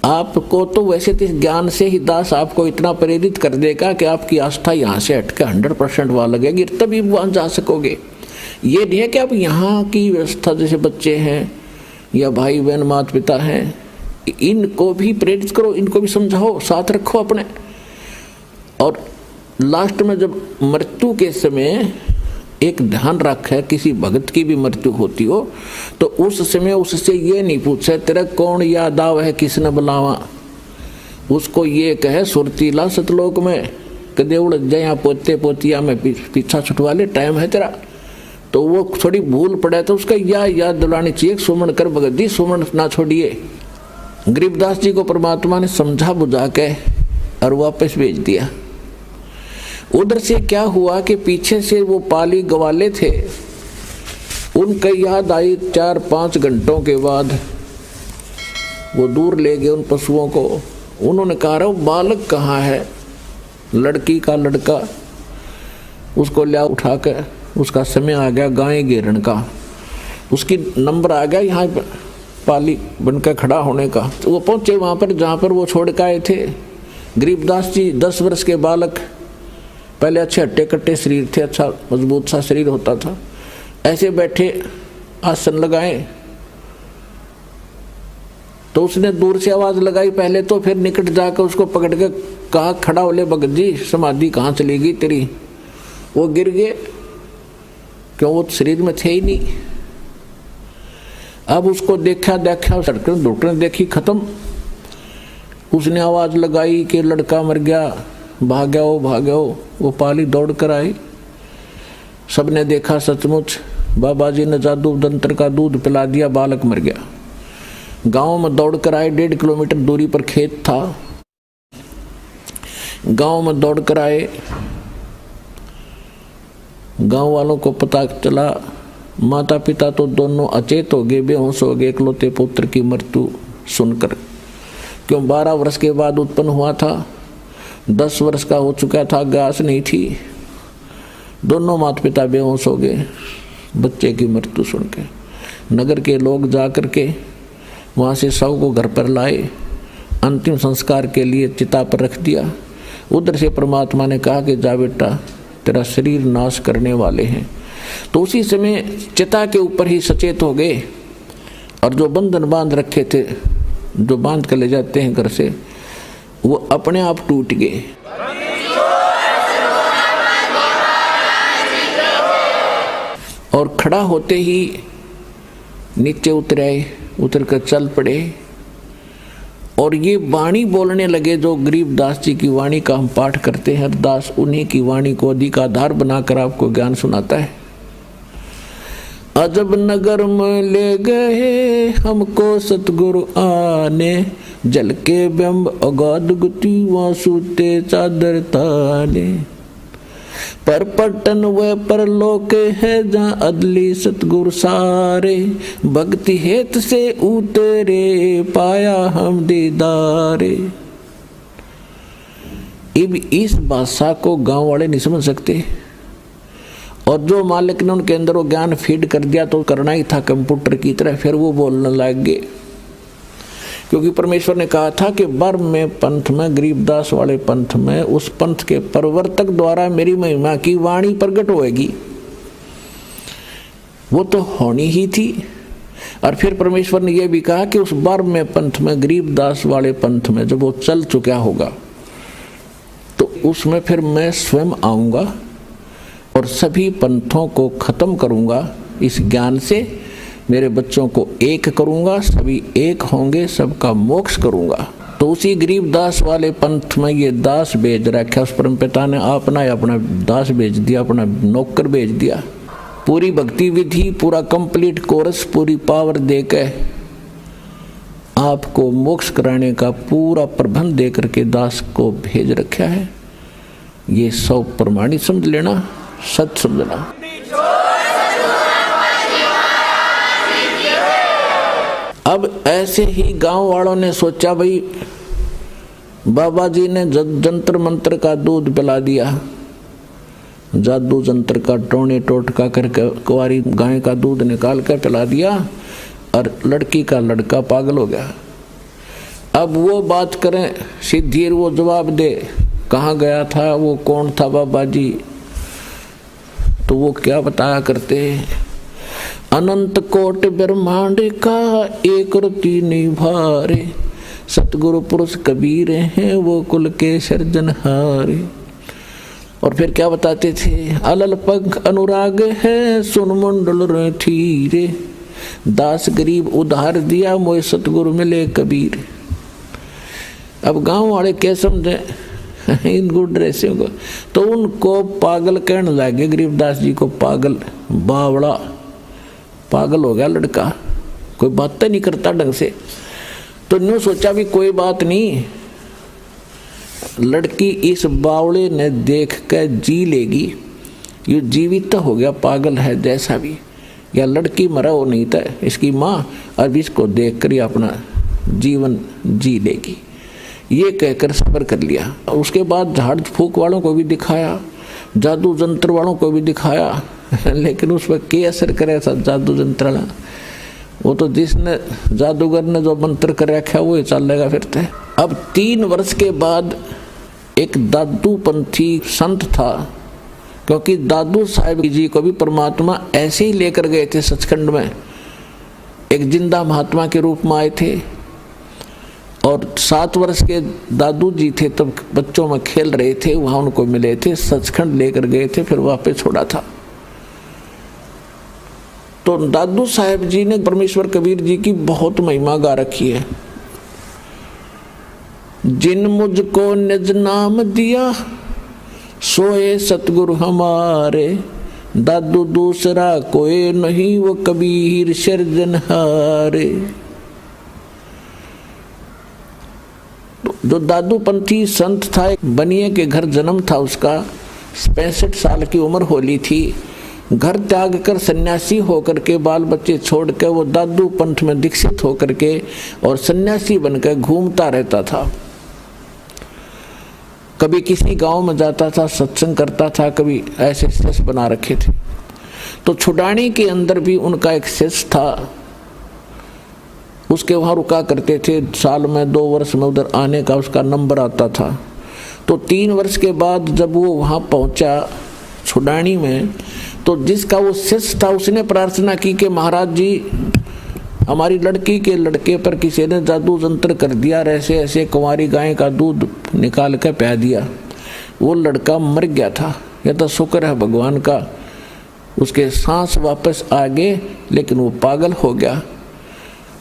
आपको तो वैसे तो ज्ञान से ही दास आपको इतना प्रेरित कर देगा कि आपकी आस्था यहाँ से हटके 100% वहाँ लगेगी, तभी वहाँ जा सकोगे। ये नहीं है कि आप यहाँ की व्यवस्था, जैसे बच्चे हैं या भाई बहन माता पिता हैं, इनको भी प्रेरित करो, इनको भी समझाओ, साथ रखो अपने। और लास्ट में जब मृत्यु के समय एक ध्यान रखे, किसी भगत की भी मृत्यु होती हो तो उस समय उससे ये नहीं पूछे तेरा कौन याद आव है किसने बुलावा, उसको ये कहे सुरतीला सतलोक में कदे उड़ जाए पोते पोतिया में पीछा छुटवा ले, टाइम है तेरा। तो वो थोड़ी भूल पड़े तो उसका याद दिलानी चाहिए, सुमन कर भगत जी, सुमन ना छोड़िए। गरीबदास जी को परमात्मा ने समझा बुझा के और वापस भेज दिया। उधर से क्या हुआ कि पीछे से वो पाली गवाले थे, उनका याद आई 4-5 घंटों के बाद। वो दूर ले गए उन पशुओं को। उन्होंने कहा बालक कहाँ है, लड़की का लड़का, उसको लिया उठा कर। उसका समय आ गया गाय घेरन का, उसकी नंबर आ गया यहाँ पाली बनकर खड़ा होने का। तो वो पहुंचे वहां पर जहाँ पर वो छोड़ के आए थे। गरीबदास जी 10 वर्ष के बालक, पहले अच्छे हट्टे कट्टे शरीर थे, अच्छा मजबूत सा शरीर होता था, ऐसे बैठे आसन लगाए। तो उसने दूर से आवाज लगाई पहले तो, फिर निकट जाकर उसको पकड़ के कहा खड़ा हो ले भगत जी, समाधि कहाँ चली गई तेरी। वो गिर गए, क्यों वो शरीर में थे ही नहीं। अब उसको देखा डॉक्टर ने देखी खत्म। उसने आवाज लगाई कि लड़का मर गया, भाग्यो। वो पाली दौड़ कर आई, सबने देखा सचमुच बाबा जी ने जादू तंत्र का दूध पिला दिया, बालक मर गया। गांव में दौड़ कर आए, 1.5 किलोमीटर दूरी पर खेत था। गांव में दौड़ कर आए, गांव वालों को पता चला, माता पिता तो दोनों अचेत हो गए, बेहोश हो गए इकलौते पुत्र की मृत्यु सुनकर। क्यों 12 वर्ष के बाद उत्पन्न हुआ था, 10 वर्ष का हो चुका था, गास नहीं थी। दोनों माता पिता बेहोश हो गए बच्चे की मृत्यु सुन के। नगर के लोग जाकर के वहाँ से शव को घर पर लाए, अंतिम संस्कार के लिए चिता पर रख दिया। उधर से परमात्मा ने कहा कि जा बेटा, तेरा शरीर नाश करने वाले हैं। तो उसी समय चिता के ऊपर ही सचेत हो गए, और जो बंधन बांध रखे थे, जो बांध कर ले जाते हैं घर से, वो अपने आप टूट गए। और खड़ा होते ही नीचे उतर आए, उतर कर चल पड़े, और ये वाणी बोलने लगे। जो गरीबदास जी की वाणी का हम पाठ करते हैं, दास उन्हीं की वाणी को अधिक आधार बनाकर आपको ज्ञान सुनाता है। अजब नगर में ले गए हमको सतगुरु आने, जल के बिंब अगाध गुति वासुते चादर ताने। पर पटन व परलोक है जहाँ अदली सतगुरु सारे, भक्ति हेत से उतरे पाया हम दीदारे। अब इस भाषा को गांव वाले नहीं समझ सकते, और जो मालिक ने उनके अंदर वो ज्ञान फीड कर दिया तो करना ही था कंप्यूटर की तरह। फिर वो बोलने लग गए, क्योंकि परमेश्वर ने कहा था कि बर्म में पंथ में, गरीबदास वाले पंथ में, उस पंथ के प्रवर्तक द्वारा मेरी महिमा की वाणी प्रकट होएगी। वो तो होनी ही थी। और फिर परमेश्वर ने यह भी कहा कि उस बर्म में पंथ में, गरीबदास वाले पंथ में जब वो चल चुका होगा तो उसमें फिर मैं स्वयं आऊंगा और सभी पंथों को खत्म करूंगा। इस ज्ञान से मेरे बच्चों को एक करूंगा, सभी एक होंगे, सबका मोक्ष करूंगा। तो उसी गरीबदास वाले पंथ में ये दास भेज रखा, उस परमपिता ने अपना दास भेज दिया, अपना नौकर भेज दिया। पूरी भक्ति विधि, पूरा कंप्लीट कोर्स, पूरी पावर देकर आपको मोक्ष कराने का पूरा प्रबंध दे करके दास को भेज रखा है। ये 100 प्रमाणित समझ लेना, सच समझना। अब ऐसे ही गांव वालों ने सोचा, भाई बाबा जी ने जंतर मंत्र का दूध पिला दिया, जादू जंत्र का टोने टोटका करके कुंवारी गाय का दूध निकाल कर पिला दिया, और लड़की का लड़का पागल हो गया। अब वो बात करें सिद्धीर, वो जवाब दे कहाँ गया था, वो कौन था बाबा जी, तो वो क्या बताया करते, अनंत कोट ब्रह्मांड का एक रति निभारे, सतगुरु पुरुष कबीर हैं वो कुल के सर्जनहारे। और फिर क्या बताते थे, अलल पंख अनुराग है सुन मंडल रठीरे, दास गरीब उधार दिया मोय सतगुरु मिले कबीर। अब गांव वाले क्या समझे, इन गुड़ ड्रेसियों को। तो उनको पागल कहने लगे, गरीबदास जी को पागल, बावड़ा, पागल हो गया लड़का, कोई बातें नहीं करता ढंग से। तो न्यू सोचा भी कोई बात नहीं, लड़की इस बावड़े ने देख कर जी लेगी, ये जीवित हो गया, पागल है जैसा भी, या लड़की मरा हो नहीं था इसकी माँ, अब इसको देख कर ही अपना जीवन जी लेगी, ये कहकर सब्र कर लिया। उसके बाद झाड़ फूक वालों को भी दिखाया, जादू जंत्र वालों को भी दिखाया, लेकिन उस पर क्या असर करे सब जादू जंत्र वाला, वो तो जिसने जादूगर ने जो मंत्र कर रखा वो चलेगा फिरते। अब 3 वर्ष के बाद एक दादू पंथी संत था, क्योंकि दादू साहिब जी को भी परमात्मा ऐसे ही लेकर गए थे सचखंड में, एक जिंदा महात्मा के रूप में आए थे। और 7 वर्ष के दादू जी थे, तब बच्चों में खेल रहे थे, वहां उनको मिले थे, सचखंड लेकर गए थे, फिर वापस छोड़ा था। तो दादू साहिब जी ने परमेश्वर कबीर जी की बहुत महिमा गा रखी है। जिन मुझको निज नाम दिया सोए सतगुरु हमारे, दादू दूसरा कोई नहीं वो कबीर सिरजनहारे। जो दादू पंथी संत था, बनिए के घर जन्म था उसका, 65 साल की उम्र होली थी। घर त्याग कर सन्यासी होकर के, बाल बच्चे छोड़ कर वो दादू पंथ में दीक्षित होकर के और सन्यासी बनकर घूमता रहता था। कभी किसी गांव में जाता था, सत्संग करता था, कभी ऐसे शिष्य बना रखे थे। तो छुडानी के अंदर भी उनका एक शिष्य था, उसके वहाँ रुका करते थे, साल में 2 वर्ष में उधर आने का उसका नंबर आता था। तो 3 वर्ष के बाद जब वो वहाँ पहुँचा छुडानी में, तो जिसका वो शिष्य था उसने प्रार्थना की कि महाराज जी हमारी लड़की के लड़के पर किसी ने जादू जंत्र कर दिया, ऐसे ऐसे कुंवारी गाय का दूध निकाल कर पिला दिया, वो लड़का मर गया था। यह तो शुक्र है भगवान का, उसके सांस वापस आ गए, लेकिन वो पागल हो गया।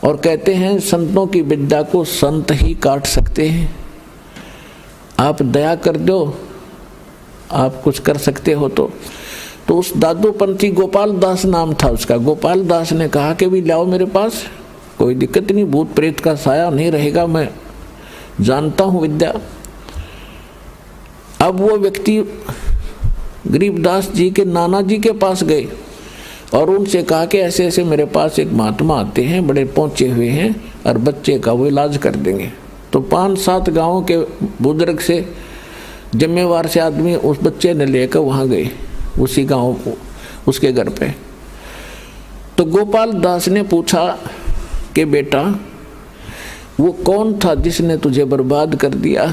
और कहते हैं संतों की विद्या को संत ही काट सकते हैं। आप दया कर दो, आप कुछ कर सकते हो तो उस दादू पंथी गोपाल दास नाम था उसका। गोपाल दास ने कहा कि भी लाओ मेरे पास, कोई दिक्कत नहीं, भूत प्रेत का साया नहीं रहेगा, मैं जानता हूँ विद्या। अब वो व्यक्ति गरीबदास जी के नाना जी के पास गए और उनसे कहा कि ऐसे ऐसे मेरे पास एक महात्मा आते हैं, बड़े पहुंचे हुए हैं और बच्चे का वो इलाज कर देंगे। तो 5-7 गाँव के बुजुर्ग से, जिम्मेवार से आदमी उस बच्चे ने लेकर वहाँ गए, उसी गांव उसके घर पे। तो गोपाल दास ने पूछा कि बेटा वो कौन था जिसने तुझे बर्बाद कर दिया,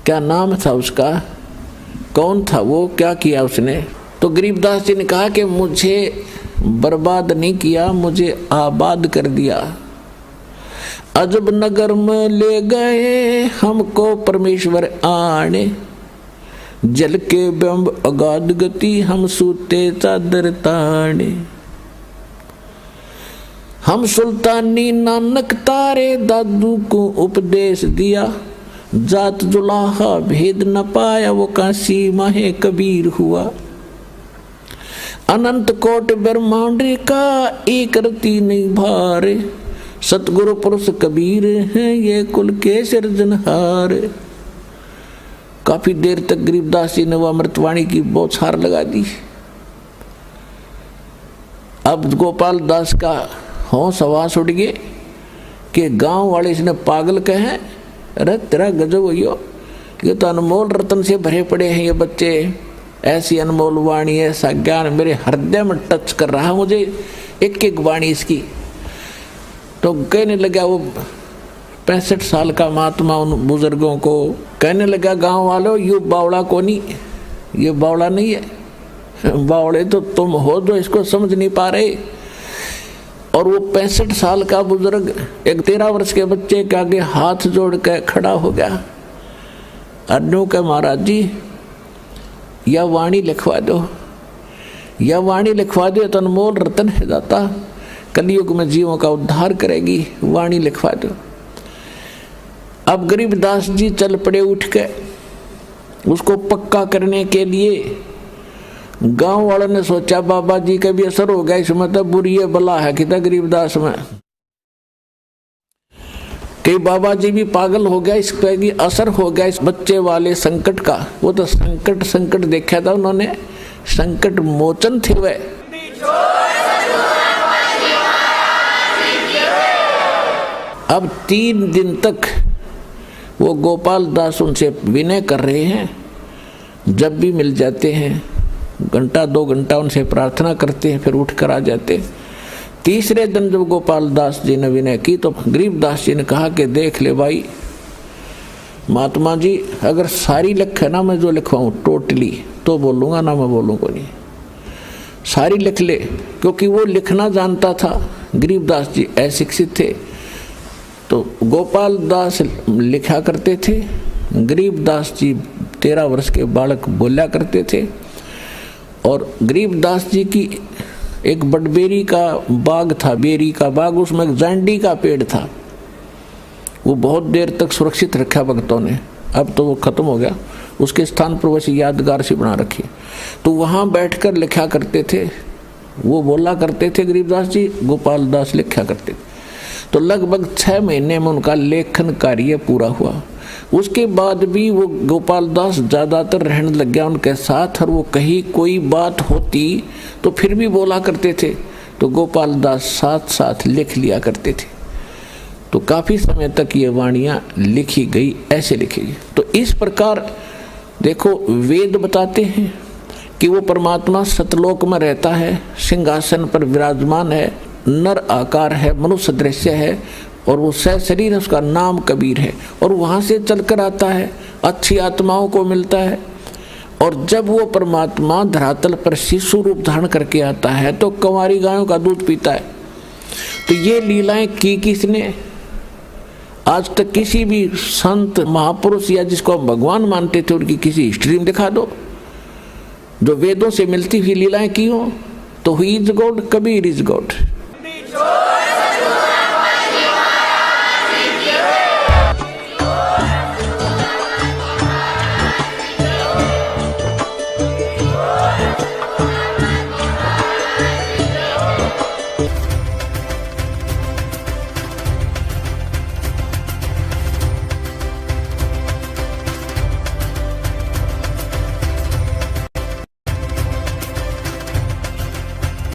क्या नाम था उसका, कौन था वो, क्या किया उसने? तो गरीबदास जी ने कहा कि मुझे बर्बाद नहीं किया, मुझे आबाद कर दिया। अजब नगर में ले गए हमको परमेश्वर आने, जल के बिंब अगाध गति हम सूते चादर ताने। हम सुल्तानी नानक तारे दादू को उपदेश दिया, जात जुलाहा भेद न पाया वो काशी माहे कबीर हुआ। अनंत कोट ब्रह्मांड का एक रति नहीं भारे, सतगुरु पुरुष कबीर हैं ये कुल के सिरजनहार। काफी देर तक गरीबदास जी ने वह अमृतवाणी की बौछार लगा दी। अब गोपाल दास का होश हवास उड़ गए कि गांव वाले इसने पागल कहे, अरे तेरा गजब हो, ये तो अनमोल रतन से भरे पड़े हैं ये बच्चे, ऐसी अनमोल वाणी, ऐसा ज्ञान मेरे हृदय में टच कर रहा, मुझे एक एक वाणी इसकी। तो कहने लगा वो 65 साल का महात्मा उन बुजुर्गों को कहने लगा, गांव वालों ये बावड़ा को नहीं, ये बावड़ा नहीं है, बावड़े तो तुम हो जो इसको समझ नहीं पा रहे। और वो 65 साल का बुजुर्ग एक 13 वर्ष के बच्चे के आगे हाथ जोड़ कर खड़ा हो गया। अन्यों के महाराज जी यह वाणी लिखवा दो, यह वाणी लिखवा दो, तो अनमोल रतन है दाता, कलयुग में जीवों का उद्धार करेगी, वाणी लिखवा दो। अब गरीबदास जी चल पड़े उठ के उसको पक्का करने के लिए। गांव वालों ने सोचा बाबा जी का भी असर हो गया इसमें, तो बुरी बला है कि गरीबदास में, कई बाबा जी भी पागल हो गया, इस पे भी असर हो गया इस बच्चे वाले संकट का। वो तो संकट देखा था उन्होंने, संकट मोचन थे वह। अब 3 दिन तक वो गोपाल दास उनसे विनय कर रहे हैं, जब भी मिल जाते हैं घंटा 2 घंटा उनसे प्रार्थना करते हैं, फिर उठ कर आ जाते हैं। तीसरे दिन जब गोपाल दास जी ने विनय की तो गरीबदास जी ने कहा कि देख ले भाई महात्मा जी, अगर सारी लिख है ना मैं जो लिखवाऊँ टोटली तो बोलूँगा, ना मैं बोलूँगा नहीं, सारी लिख ले। क्योंकि वो लिखना जानता था, गरीबदास जी अशिक्षित थे, तो गोपाल दास लिखा करते थे, गरीबदास जी 13 वर्ष के बालक बोला करते थे। और गरीबदास जी की एक बड़बेरी का बाग था, बेरी का बाग, उसमें एक जांडी का पेड़ था, वो बहुत देर तक सुरक्षित रखा भक्तों ने, अब तो वो खत्म हो गया, उसके स्थान पर वैसे यादगार सी बना रखी। तो वहाँ बैठकर लिखा करते थे, वो बोला करते थे गरीबदास जी, गोपाल दास लिखा करते थे। तो लगभग 6 महीने में उनका लेखन कार्य पूरा हुआ। उसके बाद भी वो गोपाल दास ज़्यादातर रहने लग गया उनके साथ, और वो कहीं कोई बात होती तो फिर भी बोला करते थे, तो गोपाल दास साथ साथ लिख लिया करते थे। तो काफ़ी समय तक ये वाणियाँ लिखी गई, ऐसे लिखी गई। तो इस प्रकार देखो वेद बताते हैं कि वो परमात्मा सतलोक में रहता है, सिंहासन पर विराजमान है, नर आकार है, मनुष्य दृश्य है, और वो शरीर है, उसका नाम कबीर है, और वहाँ से चलकर आता है, अच्छी आत्माओं को मिलता है। और जब वो परमात्मा धरातल पर शिशु रूप धारण करके आता है तो कंवारी गायों का दूध पीता है। तो ये लीलाएं की किसने? आज तक किसी भी संत महापुरुष या जिसको हम भगवान मानते थे उनकी किसी हिस्ट्री में दिखा दो जो वेदों से मिलती हुई लीलाएं की हो। तो he is God, Kabir is God.